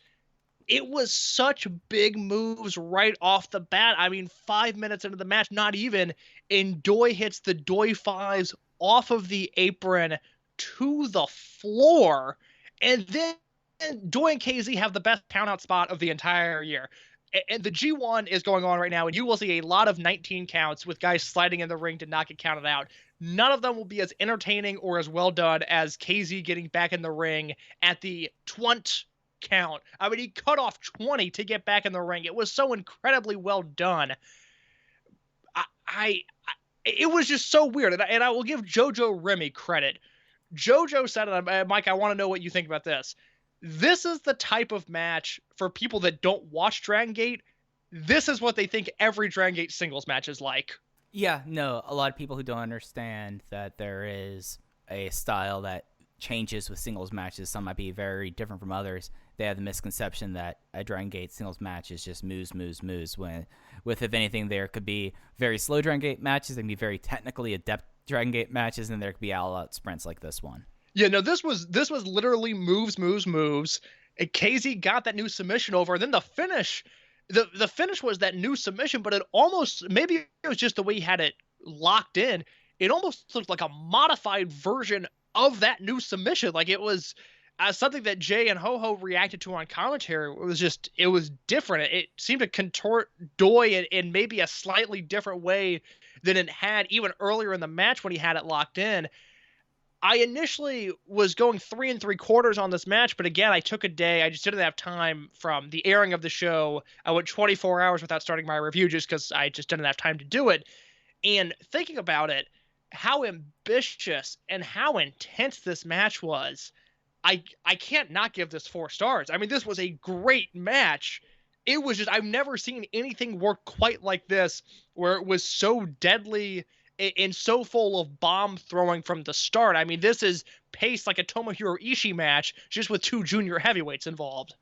Speaker 4: such big moves right off the bat. I mean, 5 minutes into the match, not even, and Doi hits the Doi fives off of the apron to the floor, and then Doi and KZ have the best count-out spot of the entire year. And the G1 is going on right now, and you will see a lot of 19 counts with guys sliding in the ring to not get counted out. None of them will be as entertaining or as well done as KZ getting back in the ring at the 20 count. I mean, he cut off 20 to get back in the ring. It was so incredibly well done. It was just so weird, and I will give JoJo Remy credit. JoJo said it, Mike, I want to know what you think about this. This is the type of match for people that don't watch Dragon Gate. This is what they think every Dragon Gate singles match is like.
Speaker 3: Yeah, no, a lot of people who don't understand that there is a style that changes with singles matches. Some might be very different from others. They have the misconception that a Dragon Gate singles match is just moves. When, with if anything, there could be very slow Dragon Gate matches. There can be very technically adept Dragon Gate matches, and there could be all-out sprints like this one.
Speaker 4: Yeah, no, this was literally moves. And KZ got that new submission over, and then the finish, the finish was that new submission, but it almost, maybe it was just the way he had it locked in. It almost looked like a modified version of that new submission. Like it was something that Jay and Ho-Ho reacted to on commentary. It was different. It seemed to contort Doi in maybe a slightly different way than it had even earlier in the match when he had it locked in. I initially was going 3 3/4 on this match, but again, I took a day. I just didn't have time from the airing of the show. I went 24 hours without starting my review just because I just didn't have time to do it. And thinking about it, how ambitious and how intense this match was, I can't not give this 4 stars. I mean, this was a great match. It was just, I've never seen anything work quite like this, where it was so deadly and so full of bomb throwing from the start. I mean, this is paced like a Tomohiro Ishii match, just with 2 junior heavyweights involved.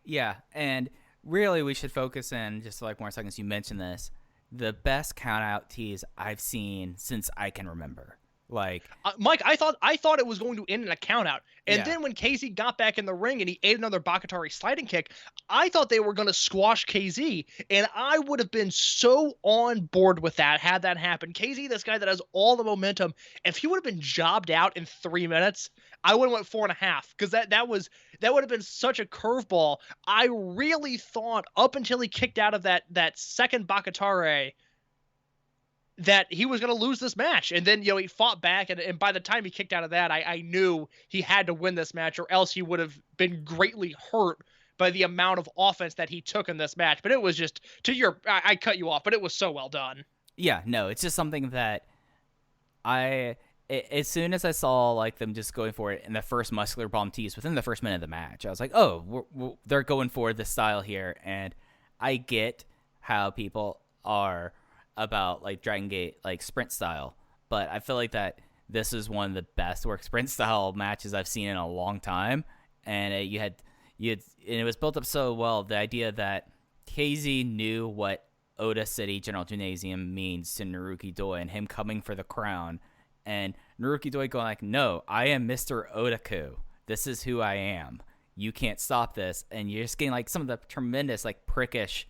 Speaker 3: Yeah, and really we should focus in, just like more seconds you mentioned this, the best count-out tease I've seen since I can remember. Like
Speaker 4: Mike, I thought it was going to end in a countout, and
Speaker 3: Yeah.
Speaker 4: then when KZ got back in the ring and he ate another Bakatari sliding kick, I thought they were going to squash KZ, and I would have been so on board with that had that happened. KZ, this guy that has all the momentum, if he would have been jobbed out in 3 minutes, I would have went 4.5, because that would have been such a curveball. I really thought up until he kicked out of that second Bakatare that he was going to lose this match. And then, he fought back, and by the time he kicked out of that, I knew he had to win this match, or else he would have been greatly hurt by the amount of offense that he took in this match. But it was just, I cut you off, but it was so well done.
Speaker 3: Yeah, no, it's just something that as soon as I saw like them just going for it in the first muscular bomb tease within the first minute of the match, I was like, oh, they're going for this style here. And I get how people are about like Dragon Gate like sprint style, but I feel like that this is one of the best work sprint style matches I've seen in a long time. And and it was built up so well. The idea that KZ knew what Ota City General Gymnasium means to Naruki Doi, and him coming for the crown, and Naruki Doi going like, no, I am Mr. Ota-ku. This is who I am. You can't stop this. And you're just getting like some of the tremendous like prickish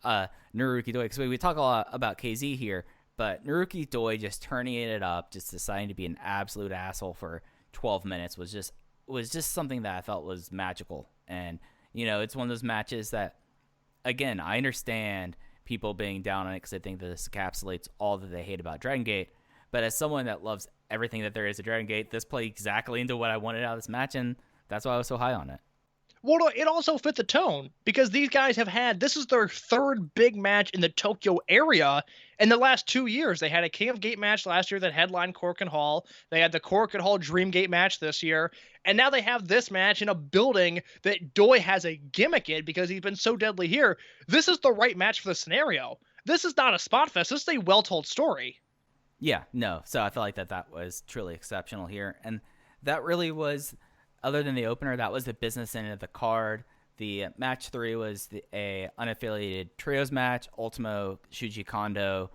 Speaker 3: Naruki Doi, because we talk a lot about KZ here, but Naruki Doi just turning it up, just deciding to be an absolute asshole for 12 minutes was just something that I felt was magical. And it's one of those matches that, again, I understand people being down on it because I think that this encapsulates all that they hate about Dragon Gate, but as someone that loves everything that there is at Dragon Gate, this played exactly into what I wanted out of this match, and that's why I was so high on it.
Speaker 4: Well, it also fit the tone, because these guys this is their 3rd big match in the Tokyo area in the last 2 years. They had a King of Gate match last year that headlined Korakuen Hall. They had the Korakuen Hall Dream Gate match this year. And now they have this match in a building that Doi has a gimmick in because he's been so deadly here. This is the right match for the scenario. This is not a spot fest. This is a well-told story.
Speaker 3: Yeah, no. So I feel like that was truly exceptional here. And that really was, other than the opener, that was the business end of the card. The match 3 was a unaffiliated trios match. Ultimo, Shuji Kondo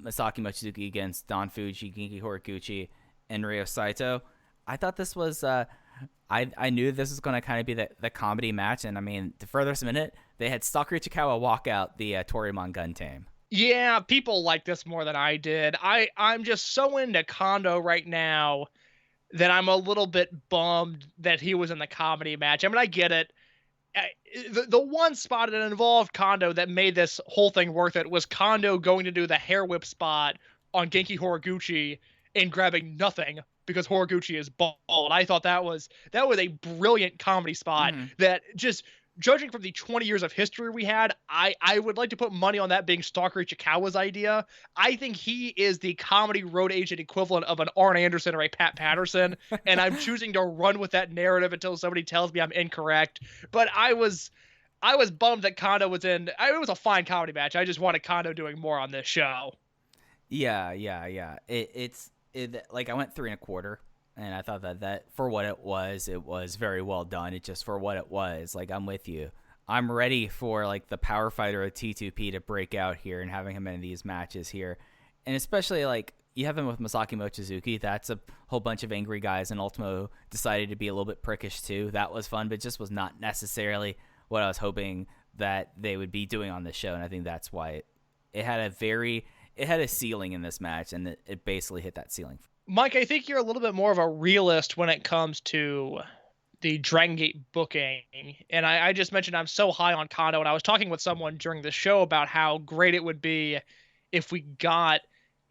Speaker 3: Masaki Mochizuki against Don Fuji, Genki Horiguchi, and Ryo Saito. I thought this was I knew this was going to kind of be the comedy match, and I mean, to further cement it, they had Sakura Ichikawa walk out the Torimon gun team.
Speaker 4: Yeah, people like this more than I did. I'm just so into Kondo right now that I'm a little bit bummed that he was in the comedy match. I mean, I get it. The one spot that involved Kondo that made this whole thing worth it was Kondo going to do the hair whip spot on Genki Horiguchi and grabbing nothing because Horiguchi is bald. I thought that was a brilliant comedy spot that just, judging from the 20 years of history we had, I would like to put money on that being Stalker Ichikawa's idea. I think he is the comedy road agent equivalent of an Arn Anderson or a Pat Patterson, and I'm choosing to run with that narrative until somebody tells me I'm incorrect. But I was bummed that Kondo was in. It was a fine comedy match. I just wanted Kondo doing more on this show.
Speaker 3: Yeah. It's like I went 3 1/4. And I thought that for what it was very well done. It just for what it was. Like, I'm with you. I'm ready for, like, the power fighter of T2P to break out here and having him in these matches here. And especially, like, you have him with Masaki Mochizuki. That's a whole bunch of angry guys. And Ultimo decided to be a little bit prickish, too. That was fun, but just was not necessarily what I was hoping that they would be doing on this show. And I think that's why it had a ceiling in this match. And it basically hit that ceiling.
Speaker 4: Mike, I think you're a little bit more of a realist when it comes to the Dragongate booking. And I just mentioned I'm so high on Kondo, and I was talking with someone during the show about how great it would be if we got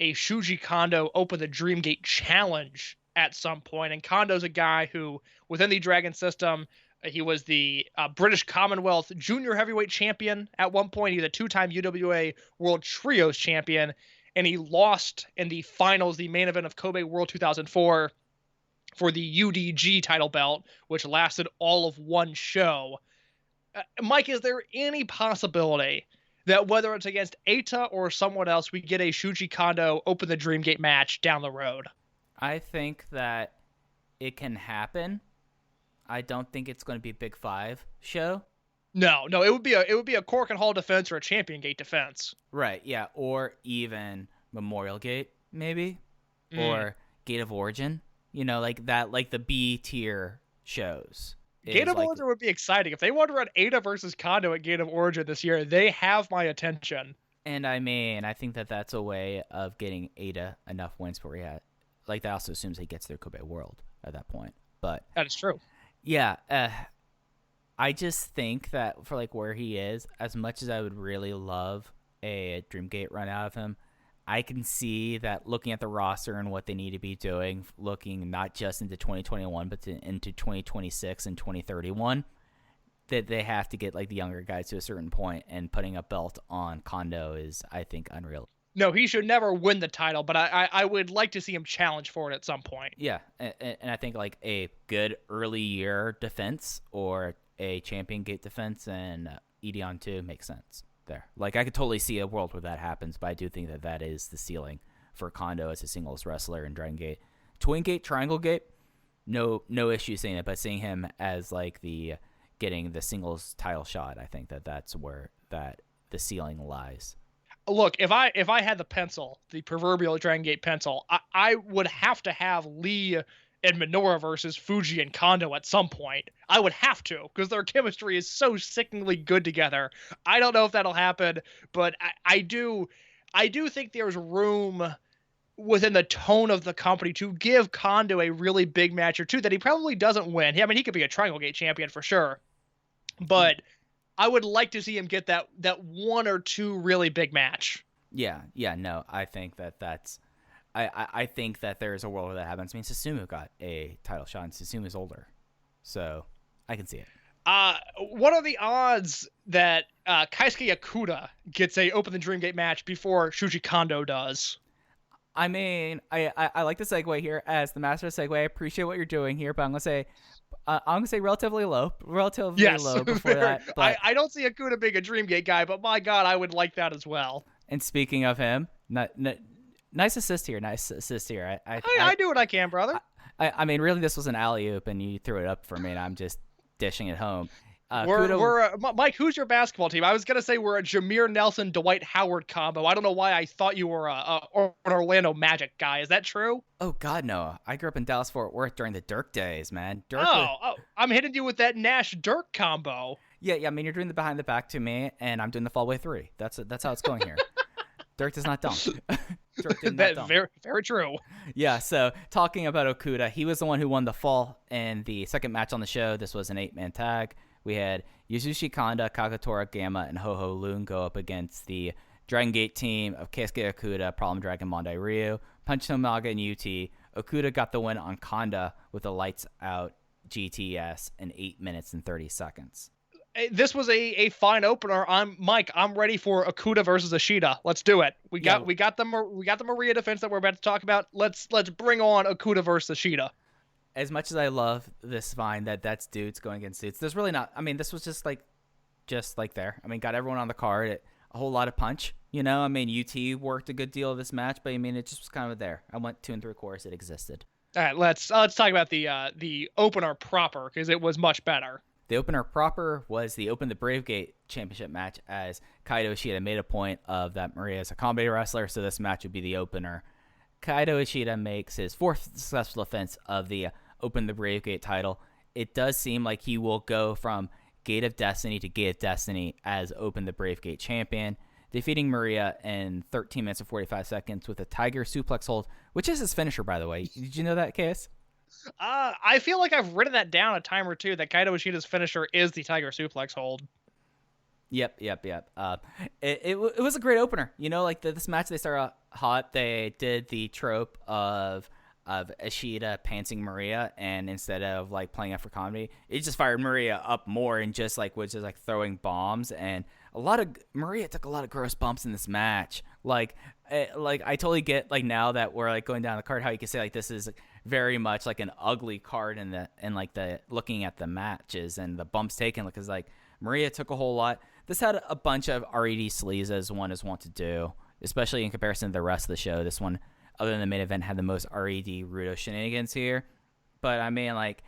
Speaker 4: a Shuji Kondo Open the Dreamgate challenge at some point. And Kondo's a guy who, within the Dragon system, he was the British Commonwealth Junior Heavyweight Champion at one point. He's a 2-time UWA World Trios Champion. And he lost in the finals, the main event of Kobe World 2004, for the UDG title belt, which lasted all of one show. Mike, is there any possibility that whether it's against Eita or someone else, we get a Shuji Kondo Open the Dreamgate match down the road?
Speaker 3: I think that it can happen. I don't think it's going to be a Big 5 show.
Speaker 4: No, it would be a Cork and Hall defense or a Champion Gate defense.
Speaker 3: Right, yeah, or even Memorial Gate, maybe, or Gate of Origin. You know, like that, like the B tier shows.
Speaker 4: Gate of Origin would be exciting if they want to run Eita versus Kondo at Gate of Origin this year. They have my attention.
Speaker 3: And I mean, I think that that's a way of getting Eita enough wins where he had. Like, that also assumes he gets their Kobe World at that point. But
Speaker 4: that is true.
Speaker 3: Yeah. I just think that for, like, where he is, as much as I would really love a Dreamgate run out of him, I can see that looking at the roster and what they need to be doing, looking not just into 2021, but into 2026 and 2031, that they have to get, like, the younger guys to a certain point, and putting a belt on Kondo is, I think, unreal.
Speaker 4: No, he should never win the title, but I would like to see him challenge for it at some point.
Speaker 3: Yeah, and I think, like, a good early year defense or a Champion Gate defense and Edion 2 makes sense there. Like, I could totally see a world where that happens, but I do think that that is the ceiling for Kondo as a singles wrestler in Dragon Gate. Twin Gate, Triangle Gate, no issue saying it, but seeing him as, like, the getting the singles title shot, I think that that's where that the ceiling lies.
Speaker 4: Look, if I had the pencil, the proverbial Dragon Gate pencil, I would have to have Lee and Minoru versus Fuji and Kondo at some point. I would have to, because their chemistry is so sickeningly good together. I don't know if that'll happen, but I do think there's room within the tone of the company to give Kondo a really big match or two that he probably doesn't win. I mean, he could be a Triangle Gate champion for sure, but I would like to see him get that one or two really big match.
Speaker 3: Yeah, no, I think that's... I think that there's a world where that happens. I mean, Susumu got a title shot, and Susumu's older, so I can see it.
Speaker 4: What are the odds that Keisuke Yakuda gets a Open the Dreamgate match before Shuji Kondo does?
Speaker 3: I mean, I like the segue here as the master of segue. I appreciate what you're doing here, but I'm gonna say relatively low before that. But
Speaker 4: I don't see Yakuda being a Dreamgate guy, but my God, I would like that as well.
Speaker 3: And speaking of him, nice assist here. I
Speaker 4: do what I can, brother.
Speaker 3: I mean, really, this was an alley-oop, and you threw it up for me, and I'm just dishing it home.
Speaker 4: Mike, who's your basketball team? I was gonna say we're a Jameer Nelson, Dwight Howard combo. I don't know why I thought you were an Orlando Magic guy. Is that true?
Speaker 3: Oh God, no! I grew up in Dallas Fort Worth during the Dirk days, man. Dirk.
Speaker 4: I'm hitting you with that Nash Dirk combo.
Speaker 3: Yeah. I mean, you're doing the behind the back to me, and I'm doing the fallaway three. That's how it's going here. Dirk does not dunk. Dirk did not dunk.
Speaker 4: Very, very true.
Speaker 3: Yeah, so talking about Okuda, he was the one who won the fall in the second match on the show. This was an 8-man tag. We had Yasushi Kanda, Kakatora Gamma, and Ho-Ho Loon go up against the Dragongate team of Keisuke Okuda, Problem Dragon, Mondai Ryu, Punch Tomaga, and UT. Okuda got the win on Kanda with a lights-out GTS in 8 minutes and 30 seconds.
Speaker 4: This was a fine opener. I'm ready for Okuda versus Ishida. Let's do it. We got the Maria defense that we're about to talk about. Let's bring on Okuda versus Ishida.
Speaker 3: As much as I love this vine that's dudes going against dudes, there's really not. I mean, this was just like there. I mean, got everyone on the card. A whole lot of punch. You know, I mean, UT worked a good deal of this match, but I mean, it just was kind of there. I went 2 3/4. It existed.
Speaker 4: All right, let's talk about the opener proper because it was much better.
Speaker 3: The opener proper was the Open the Bravegate Championship match, as Kaito Ishida made a point of that Maria is a combat wrestler, so this match would be the opener. Kaito Ishida makes his 4th successful defense of the Open the Bravegate title. It does seem like he will go from Gate of Destiny to Gate of Destiny as Open the Bravegate champion, defeating Maria in 13 minutes and 45 seconds with a Tiger Suplex hold, which is his finisher, by the way. Did you know that, Case?
Speaker 4: I feel like I've written that down a time or two, that Kaito Ishida's finisher is the Tiger Suplex hold.
Speaker 3: Yep. It was a great opener. You know, like this match, they started out hot. They did the trope of Ishida pantsing Maria, and instead of like playing up for comedy, it just fired Maria up more and just like was just like throwing bombs, and Maria took a lot of gross bumps in this match. Like I totally get like now that we're like going down the card how you can say like this is very much like an ugly card in the looking at the matches and the bumps taken, because like Maria took a whole lot. This had a bunch of RED sleaze, as one is wont to do, especially in comparison to the rest of the show. This one, other than the main event, had the most RED Rudo shenanigans here. But I mean, like,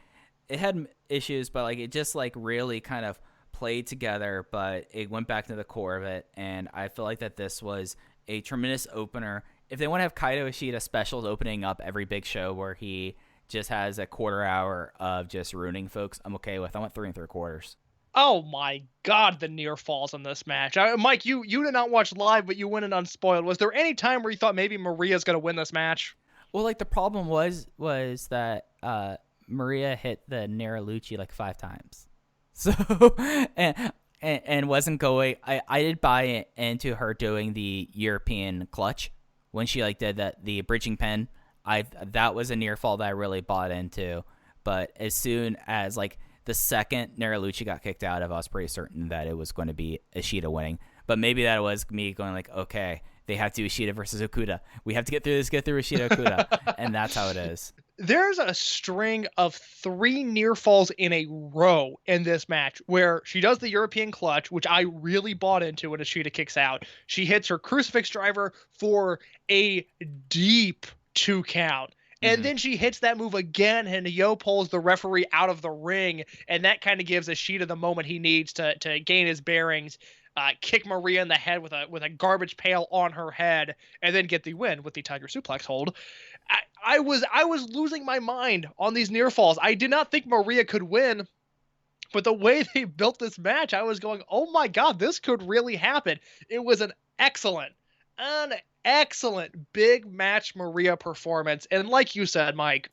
Speaker 3: it had issues, but like it just like really kind of played together, but it went back to the core of it. And I feel like that this was a tremendous opener. If they want to have Kaito Ishida specials opening up every big show where he just has a quarter hour of just ruining folks, I'm okay with. I went 3 3/4.
Speaker 4: Oh my God, the near falls in this match. Mike, you did not watch live, but you went in unspoiled. Was there any time where you thought maybe Maria's going to win this match?
Speaker 3: Well, like the problem was that Maria hit the Neralucci like 5 times. So and wasn't going. I did buy into her doing the European clutch when she like did the bridging pen. That was a near fall that I really bought into. But as soon as like the second Neralucci got kicked out of, I was pretty certain that it was going to be Ishida winning. But maybe that was me going like, okay, they have to do Ishida versus Okuda. We have to get through this, get through Ishida Okuda. And that's how it is.
Speaker 4: There's a string of 3 near falls in a row in this match where she does the European clutch, which I really bought into when Ishida kicks out. She hits her crucifix driver for a deep 2 count. And then she hits that move again, and Yo pulls the referee out of the ring, and that kind of gives Ishida the moment he needs to gain his bearings, kick Maria in the head with a garbage pail on her head, and then get the win with the Tiger Suplex hold. I was losing my mind on these near falls. I did not think Maria could win, but the way they built this match, I was going, oh my God, this could really happen. It was an excellent big match Maria performance. And like you said, Mike,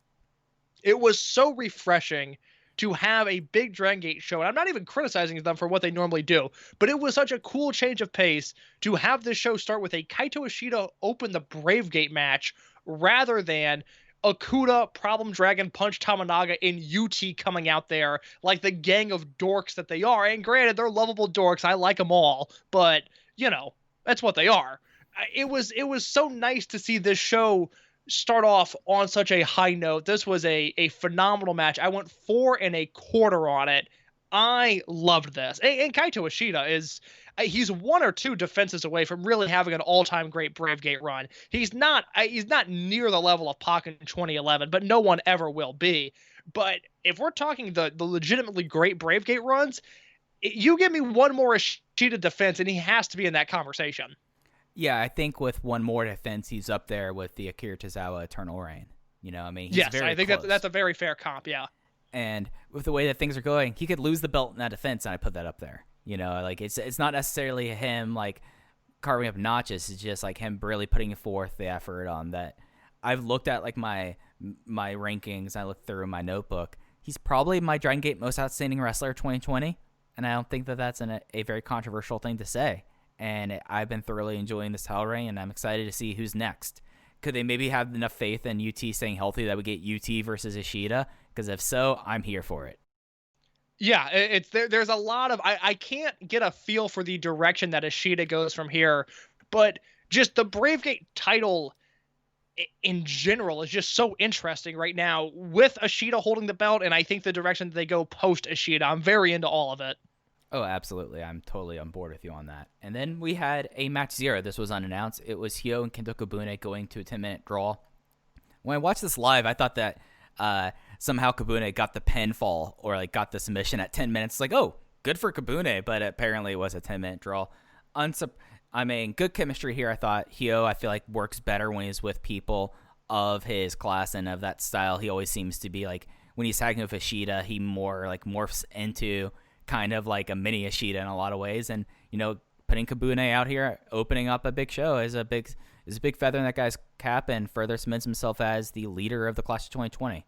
Speaker 4: it was so refreshing to have a big Dragongate show. And I'm not even criticizing them for what they normally do, but it was such a cool change of pace to have this show start with a Kaito Ishida Open the Bravegate match rather than Okuda, Problem Dragon, Punch Tamanaga, and UT coming out there like the gang of dorks that they are. And granted, they're lovable dorks. I like them all, but you know, that's what they are. It was so nice to see this show start off on such a high note. This was a phenomenal match. I went 4 1/4 on it. I loved this. And Kaito Ishida he's 1 or 2 defenses away from really having an all-time great Bravegate run. He's not near the level of Pac in 2011, but no one ever will be. But if we're talking the legitimately great Bravegate runs, You give me one more Ishida defense, and he has to be in that conversation.
Speaker 3: Yeah, I think with one more defense, he's up there with the Akira Tozawa Eternal Reign. I mean, he's
Speaker 4: yes,
Speaker 3: very
Speaker 4: I think
Speaker 3: close.
Speaker 4: that's a very fair comp. Yeah.
Speaker 3: And with the way that things are going, he could lose the belt in that defense, and I put that up there. Like it's not necessarily him like carving up notches. It's just like him really putting forth the effort on that. I've looked at like my rankings. I looked through my notebook. He's probably my Dragon Gate most outstanding wrestler 2020, and I don't think that that's a very controversial thing to say. And I've been thoroughly enjoying this title reign, and I'm excited to see who's next. Could they maybe have enough faith in UT staying healthy that we get UT versus Ishida? Because if so, I'm here for it.
Speaker 4: Yeah, it's there's a lot of I can't get a feel for the direction that Ishida goes from here, but just the Bravegate title in general is just so interesting right now with Ishida holding the belt, and I think the direction that they go post Ishida, I'm very into all of it.
Speaker 3: Oh, absolutely. I'm totally on board with you on that. And then we had a match 0. This was unannounced. It was Hyo and Kento Kobune going to a 10-minute draw. When I watched this live, I thought that somehow Kobune got the pinfall or like got the submission at 10 minutes. Like, oh, good for Kobune, but apparently it was a 10-minute draw. I mean, good chemistry here. I thought Hyo, I feel like, works better when he's with people of his class and of that style. He always seems to be like, when he's tagging with Ishida, he more like morphs into kind of like a mini Ishida in a lot of ways. And, putting Kobune out here, opening up a big show is a big feather in that guy's cap and further cements himself as the leader of the Clash of 2020.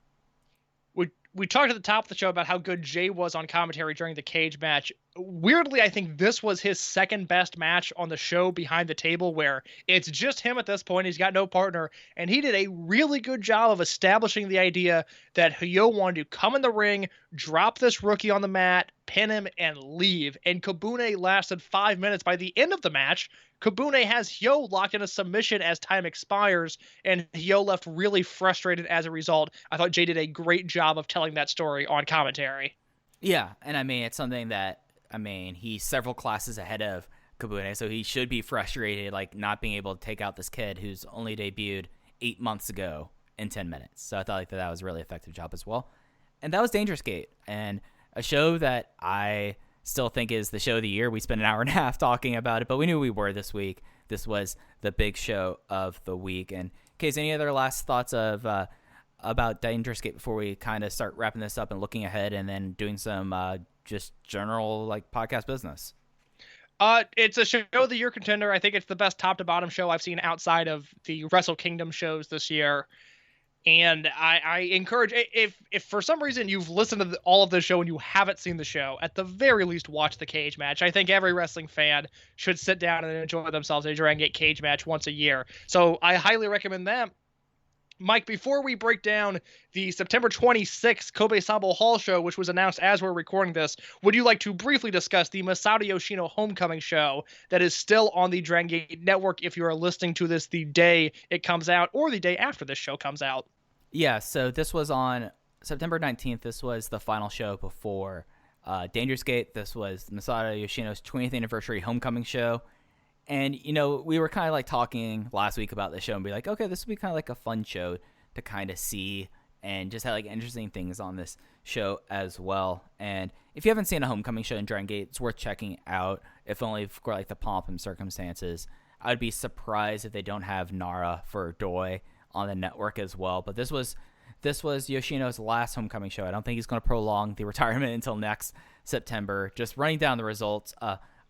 Speaker 4: We talked at the top of the show about how good Jay was on commentary during the cage match. Weirdly, I think this was his second best match on the show behind the table, where it's just him at this point. He's got no partner, and he did a really good job of establishing the idea that Hyo wanted to come in the ring, drop this rookie on the mat, pin him, and leave. And Kobune lasted 5 minutes. By the end of the match, Kobune has Hyo locked in a submission as time expires, and Hyo left really frustrated as a result. I thought Jay did a great job of telling that story on commentary.
Speaker 3: Yeah, and I mean, it's something that, he's several classes ahead of Kobune, so he should be frustrated, like, not being able to take out this kid who's only debuted 8 months ago in 10 minutes. So I thought like that was a really effective job as well. And that was Dangerous Gate, and a show that I still think is the show of the year. We spent an hour and a half talking about it, but we knew we were this week. This was the big show of the week. And Case, any other last thoughts of about Dangerous Gate before we kind of start wrapping this up and looking ahead and then doing some just general like podcast business?
Speaker 4: It's a show of the year contender. I think it's the best top to bottom show I've seen outside of the Wrestle Kingdom shows this year. And I encourage, if for some reason you've listened to all of the show and you haven't seen the show, at the very least watch the cage match. I think every wrestling fan should sit down and enjoy themselves a Dragon Gate cage match once a year. So I highly recommend that. Mike, before we break down the September 26th Kobe Sambo Hall show, which was announced as we're recording this, would you like to briefly discuss the Masato Yoshino Homecoming show that is still on the Dragon Gate network if you are listening to this the day it comes out or the day after this show comes out?
Speaker 3: Yeah, so this was on September 19th. This was the final show before Dangerous Gate. This was Masato Yoshino's 20th anniversary homecoming show. And, we were kind of like talking last week about the show and be like, okay, this would be kind of like a fun show to kind of see and just have like interesting things on this show as well. And if you haven't seen a homecoming show in Dragon Gate, it's worth checking out, if only for like the pomp and circumstances. I'd be surprised if they don't have Nara for Doi on the network as well. But this was Yoshino's last homecoming show. I don't think he's going to prolong the retirement until next September. Just running down the results.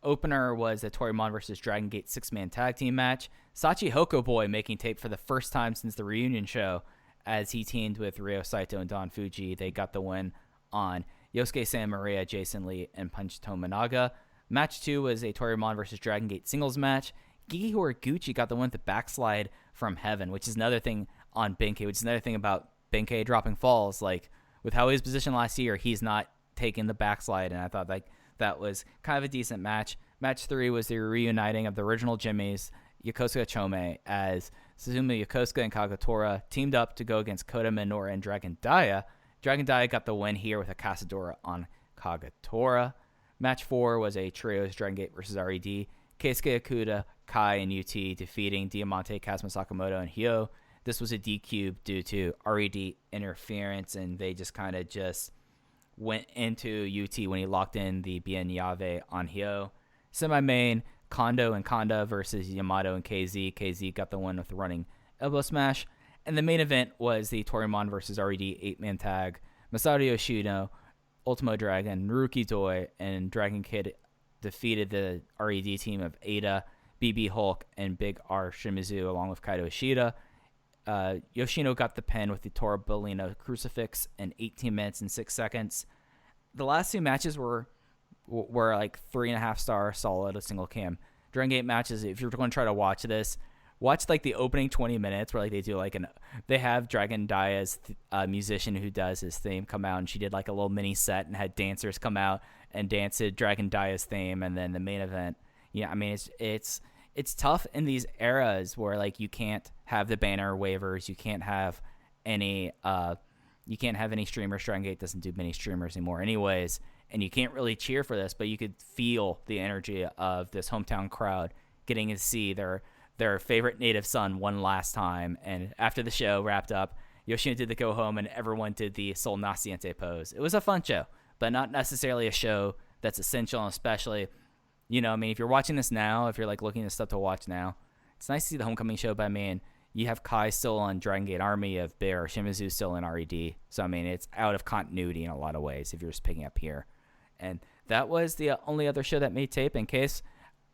Speaker 3: Opener was a Torimon versus Dragon Gate 6-man tag team match. Sachi Hokoboy making tape for the first time since the reunion show as he teamed with Ryo Saito and Don Fuji. They got the win on Yosuke Santa Maria, Jason Lee, and Punch Tominaga. Match 2 was a Torimon versus Dragon Gate singles match. Gigi Horiguchi got the win with the backslide from Heaven, which is another thing on Benkei, which is another thing about Benkei dropping falls. Like, with how he was positioned last year, he's not taking the backslide, and I thought like that was kind of a decent match. Match 3 was the reuniting of the original Jimmies, Yokosuka Chome, as Suzumu Yokosuka and Kagetora teamed up to go against Kota Minoura and Dragon Dia. Dragon Dia got the win here with a Casadora on Kagetora. Match 4 was a trios Dragon Gate versus RED. Keisuke Okuda, Kai, and UT defeating Diamante, Kazuma Sakamoto, and Hyo. This was a DQ due to RED interference, and they just kind of just went into UT when he locked in the Bien Yave on Hyo. Semi-main, Kondo and Kanda versus Yamato and KZ. KZ got the win with the running elbow smash. And the main event was the Torimon versus RED 8-man tag. Masato Yoshino, Ultimo Dragon, Naruki Doi, and Dragongate defeated the RED team of Ada, BB Hulk, and Big R Shimizu along with Kaito Ishida. Yoshino got the pin with the Tora Bellino crucifix in 18 minutes and 6 seconds. The last two matches were like 3.5 star solid, a single cam. Dragongate matches, if you're going to try to watch this, watch like the opening 20 minutes where like they do like they have Dragon Daya's musician who does his theme come out, and she did like a little mini set and had dancers come out and dance to Dragon Daya's theme, and then the main event. Yeah, I mean it's tough in these eras where like you can't have the banner waivers, you can't have any streamers. Dragongate doesn't do many streamers anymore anyways, and you can't really cheer for this, but you could feel the energy of this hometown crowd getting to see their favorite native son one last time. And after the show wrapped up, Yoshino did the go home and everyone did the Sol Naciente pose. It was a fun show, but not necessarily a show that's essential, and especially, you know, I mean, if you're watching this now, if you're like looking at stuff to watch now, it's nice to see the homecoming show, but I mean, you have Kai still on Dragongate Army, of Bear Shimizu still in RED. So, I mean, it's out of continuity in a lot of ways if you're just picking up here. And that was the only other show that made tape. In case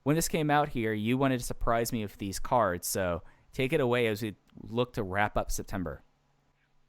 Speaker 3: when this came out here, you wanted to surprise me with these cards. So take it away as we look to wrap up September.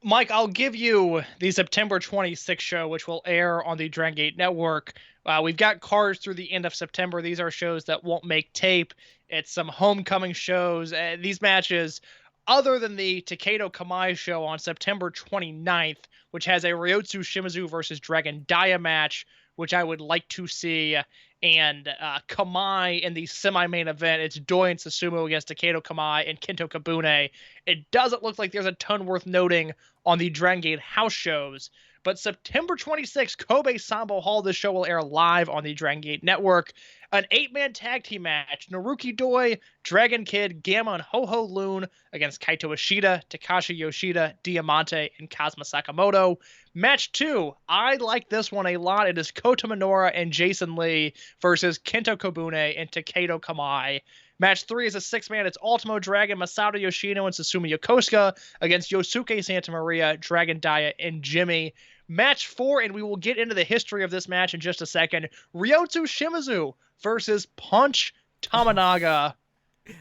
Speaker 4: Mike, I'll give you the September 26th show, which will air on the Dragongate Network. We've got cards through the end of September. These are shows that won't make tape. It's some homecoming shows. These matches, other than the Takedo Kamai show on September 29th, which has a Ryotsu Shimizu versus Dragon Daya match, which I would like to see, and Kamai in the semi-main event. It's Doi and Susumu against Takedo Kamai and Kento Kabune. It doesn't look like there's a ton worth noting on the Dragongate house shows. But September 26th, Kobe Sambo Hall, this show will air live on the Dragongate Network. An 8-man tag team match. Naruki Doi, Dragon Kid, Gamma, and Ho-Ho Loon against Kaito Ishida, Takashi Yoshida, Diamante, and Kazuma Sakamoto. Match 2, I like this one a lot. It is Kota Minoura and Jason Lee versus Kento Kabune and Takedo Kamai. Match 3 is a 6-man. It's Ultimo Dragon, Masato Yoshino, and Susumu Yokosuka against Yosuke Santa Maria, Dragon Daya, and Jimmy. Match 4, and we will get into the history of this match in just a second. Ryotsu Shimizu versus Punch Tamanaga.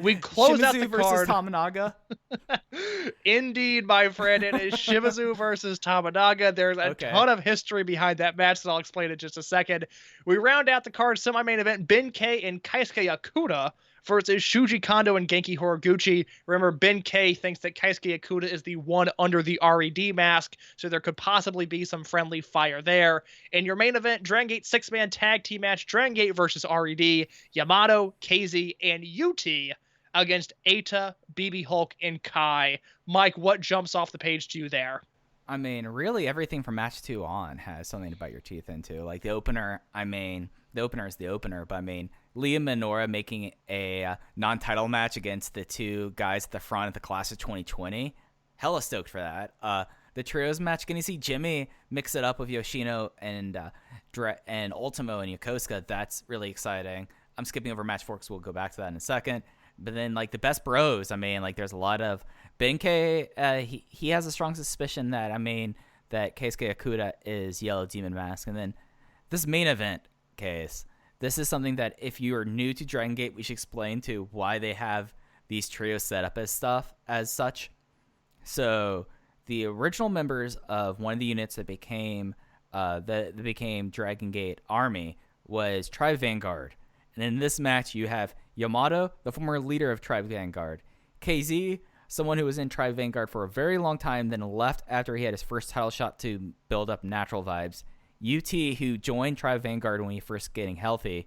Speaker 4: We close
Speaker 3: Shimizu
Speaker 4: out the
Speaker 3: versus
Speaker 4: card.
Speaker 3: Tamanaga.
Speaker 4: Indeed, my friend. It is Shimizu versus Tamanaga. There's a ton of history behind that match that I'll explain in just a second. We round out the card semi-main event. Ben-K and Keisuke Yakuda versus Shuji Kondo and Genki Horiguchi. Remember, Ben-K thinks that Keisuke Yakuda is the one under the RED mask, so there could possibly be some friendly fire there. In your main event, Dragongate 6-man tag team match, Dragongate versus RED, Yamato, KZ, and UT against Eita, BB Hulk, and Kai. Mike, what jumps off the page to you there?
Speaker 3: I mean, really everything from match 2 on has something to bite your teeth into. Like the opener, I mean, the opener is the opener, but I mean, Liam Minoura making a non-title match against the two guys at the front of the class of 2020. Hella stoked for that. The trios match, going to see Jimmy mix it up with Yoshino and Ultimo and Yokosuka. That's really exciting. I'm skipping over match 4 because we'll go back to that in a second. But then, like, the best bros, I mean, like, there's a lot of... Ben-K, he has a strong suspicion that, I mean, that Keisuke Yakuda is Yellow Demon Mask. And then this main event case, this is something that if you are new to Dragongate, we should explain to why they have these trios set up as such. So the original members of one of the units that became Dragongate Army was Tribe Vanguard. And in this match, you have Yamato, the former leader of Tribe Vanguard, KZ, someone who was in Tribe Vanguard for a very long time, then left after he had his first title shot to build up Natural Vibes, UT, who joined Tribe Vanguard when he first getting healthy,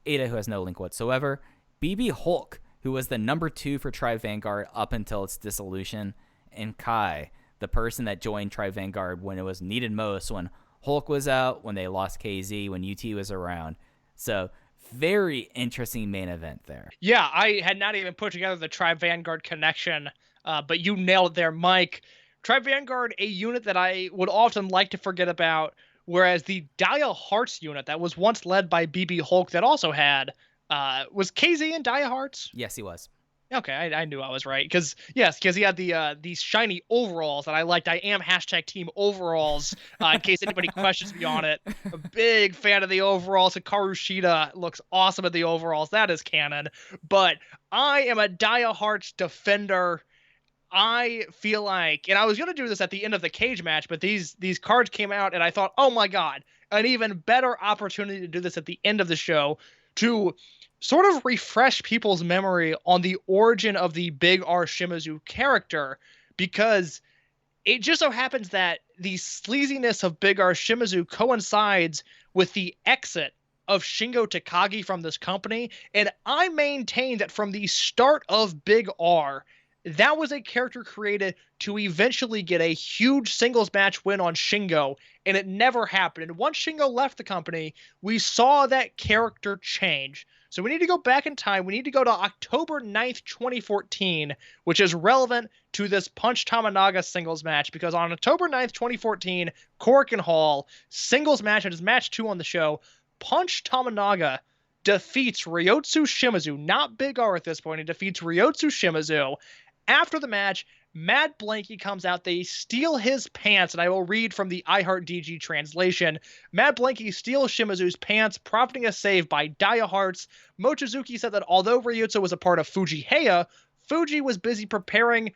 Speaker 3: Ada, who has no link whatsoever, BB Hulk, who was the number 2 for Tribe Vanguard up until its dissolution, and Kai, the person that joined Tribe Vanguard when it was needed most, when Hulk was out, when they lost KZ, when UT was around. So very interesting main event there.
Speaker 4: Yeah, I had not even put together the Tribe Vanguard connection, but you nailed it there, Mike. Tribe Vanguard, a unit that I would often like to forget about, whereas the Dia Hearts unit that was once led by BB Hulk that also had, was KZ in Dia Hearts?
Speaker 3: Yes, he was.
Speaker 4: Okay, I knew I was right because he had these shiny overalls that I liked. I am #team overalls in case anybody questions me on it. A big fan of the overalls. Hikaru Shida looks awesome at the overalls. That is canon. But I am a Dia Hearts defender. I feel like, and I was gonna do this at the end of the cage match, but these cards came out, and I thought, oh my god, an even better opportunity to do this at the end of the show to sort of refresh people's memory on the origin of the Big R Shimizu character, because it just so happens that the sleaziness of Big R Shimizu coincides with the exit of Shingo Takagi from this company, and I maintain that from the start of Big R, that was a character created to eventually get a huge singles match win on Shingo, and it never happened. And once Shingo left the company, we saw that character change. So we need to go back in time. We need to go to October 9th, 2014, which is relevant to this Punch Tamanaga singles match, because on October 9th, 2014, Korakuen Hall, singles match, it is match 2 on the show, Punch Tamanaga defeats Ryotsu Shimizu, not Big R at this point. He defeats Ryotsu Shimizu. After the match, Mad Blanky comes out. They steal his pants, and I will read from the iHeartDG translation. Mad Blanky steals Shimizu's pants, profiting a save by Dia Hearts. Mochizuki said that although Ryotsu was a part of Fuji Heya, Fuji was busy preparing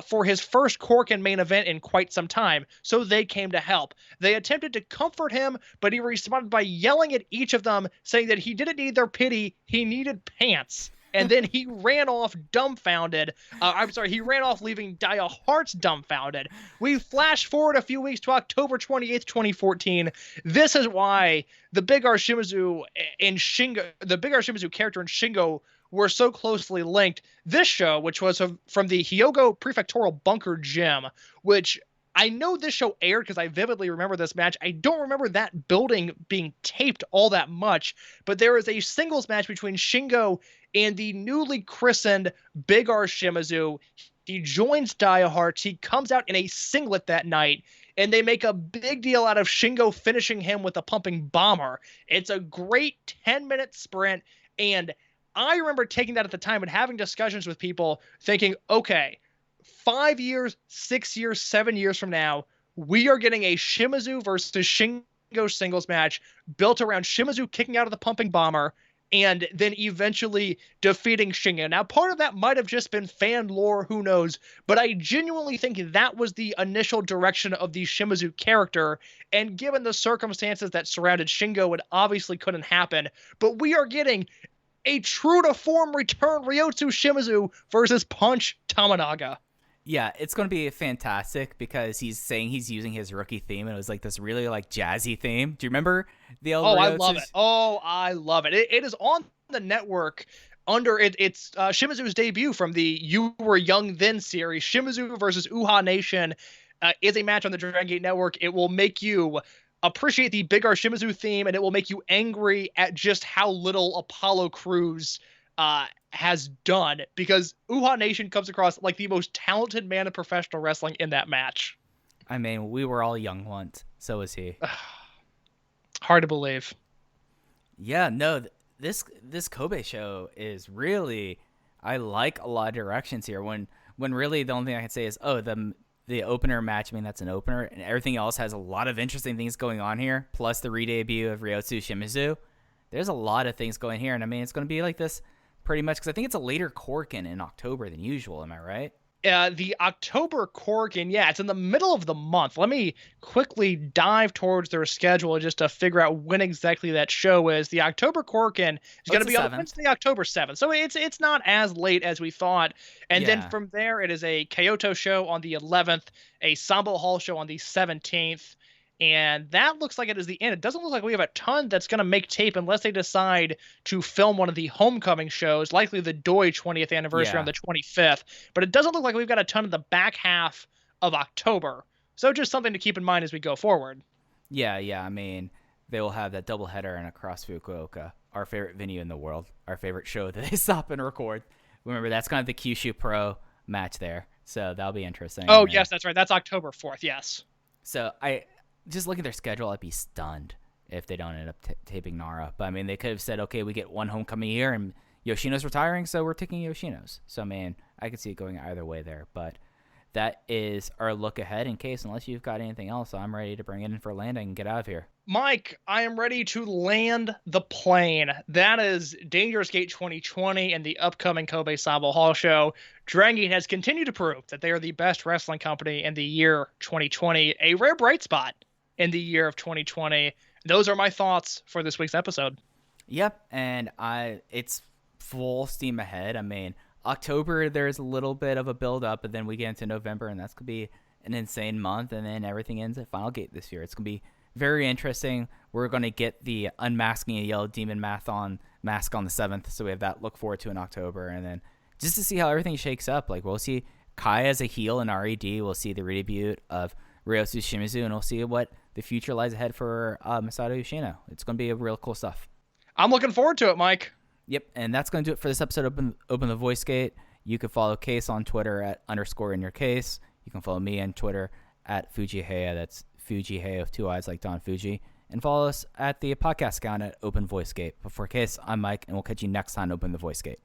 Speaker 4: for his first Korakuen main event in quite some time, so they came to help. They attempted to comfort him, but he responded by yelling at each of them, saying that he didn't need their pity, he needed pants. And then he ran off dumbfounded. He ran off leaving Dia Hearts dumbfounded. We flash forward a few weeks to October 28th, 2014. This is why the Big R Shimizu character and Shingo were so closely linked. This show, which was from the Hyogo Prefectural Bunker Gym, which I know this show aired because I vividly remember this match. I don't remember that building being taped all that much, but there is a singles match between Shingo and the newly christened Big R Shimizu. He joins Dia Hearts. He comes out in a singlet that night, and they make a big deal out of Shingo finishing him with a pumping bomber. It's a great 10-minute sprint, and I remember taking that at the time and having discussions with people thinking, okay, 5 years, 6 years, 7 years from now, we are getting a Shimizu versus Shingo singles match built around Shimizu kicking out of the pumping bomber and then eventually defeating Shingo. Now, part of that might have just been fan lore, who knows, but I genuinely think that was the initial direction of the Shimizu character, and given the circumstances that surrounded Shingo, it obviously couldn't happen, but we are getting a true-to-form return Ryotsu Shimizu versus Punch Tamanaga.
Speaker 3: Yeah, it's going to be fantastic because he's saying he's using his rookie theme, and it was like this really like jazzy theme. Do you remember the old
Speaker 4: I love it. Oh, I love it. It is on the network under it's Shimizu's debut from the You Were Young Then series. Shimizu versus Uha Nation is a match on the Dragongate network. It will make you appreciate the Big R Shimizu theme, and it will make you angry at just how little Apollo Crews has done, because Uha Nation comes across like the most talented man in professional wrestling in that match.
Speaker 3: I mean, we were all young once. So was he.
Speaker 4: Hard to believe.
Speaker 3: Yeah, no, this Kobe show is really, I like a lot of directions here. When really the only thing I can say is, the opener match, I mean, that's an opener, and everything else has a lot of interesting things going on here, plus the re-debut of Ryotsu Shimizu. There's a lot of things going here, and I mean, it's going to be like this pretty much, because I think it's a later Korakuen in October than usual. Am I right?
Speaker 4: The October Korakuen, yeah, it's in the middle of the month. Let me quickly dive towards their schedule just to figure out when exactly that show is. The October Korakuen is going to be on Wednesday, October 7th. So it's not as late as we thought. And then from there, it is a Kyoto show on the 11th, a Sambo Hall show on the 17th. And that looks like it is the end. It doesn't look like we have a ton that's going to make tape unless they decide to film one of the homecoming shows, likely the Doi 20th anniversary on the 25th. But it doesn't look like we've got a ton in the back half of October. So just something to keep in mind as we go forward.
Speaker 3: Yeah. I mean, they will have that doubleheader and across Fukuoka, our favorite venue in the world, our favorite show that they stop and record. Remember, that's kind of the Kyushu Pro match there. So that'll be interesting.
Speaker 4: Oh, yes, that's right. That's October 4th, yes.
Speaker 3: So just look at their schedule, I'd be stunned if they don't end up taping Nara. But I mean, they could have said, okay, we get one homecoming year and Yoshino's retiring, so we're taking Yoshino's. So, man, I could see it going either way there. But that is our look ahead. In case, unless you've got anything else, I'm ready to bring it in for landing and get out of here.
Speaker 4: Mike, I am ready to land the plane. That is Dangerous Gate 2020 and the upcoming Kobe Sambo Hall show. Dragongate has continued to prove that they are the best wrestling company in the year 2020, a rare bright spot in the year of 2020. Those are my thoughts for this week's episode.
Speaker 3: Yep, and it's full steam ahead. I mean, October, there's a little bit of a build-up, but then we get into November, and that's going to be an insane month, and then everything ends at Final Gate this year. It's going to be very interesting. We're going to get the Unmasking a Yellow Demon mask on the 7th, so we have that to look forward to in October, and then just to see how everything shakes up. Like, we'll see Kai as a heel in RED. We'll see the redebut of Ryosu Shimizu, and we'll see what the future lies ahead for Masato Yoshino. It's going to be a real cool stuff.
Speaker 4: I'm looking forward to it, Mike.
Speaker 3: Yep, and that's going to do it for this episode of Open the Voice Gate. You can follow Case on Twitter at _InYourCase. You can follow me on Twitter at FujiHeya. That's Fujiheya with 2 eyes like Don Fuji. And follow us at the podcast account at Open Voice Gate. But for Case, I'm Mike, and we'll catch you next time Open the Voice Gate.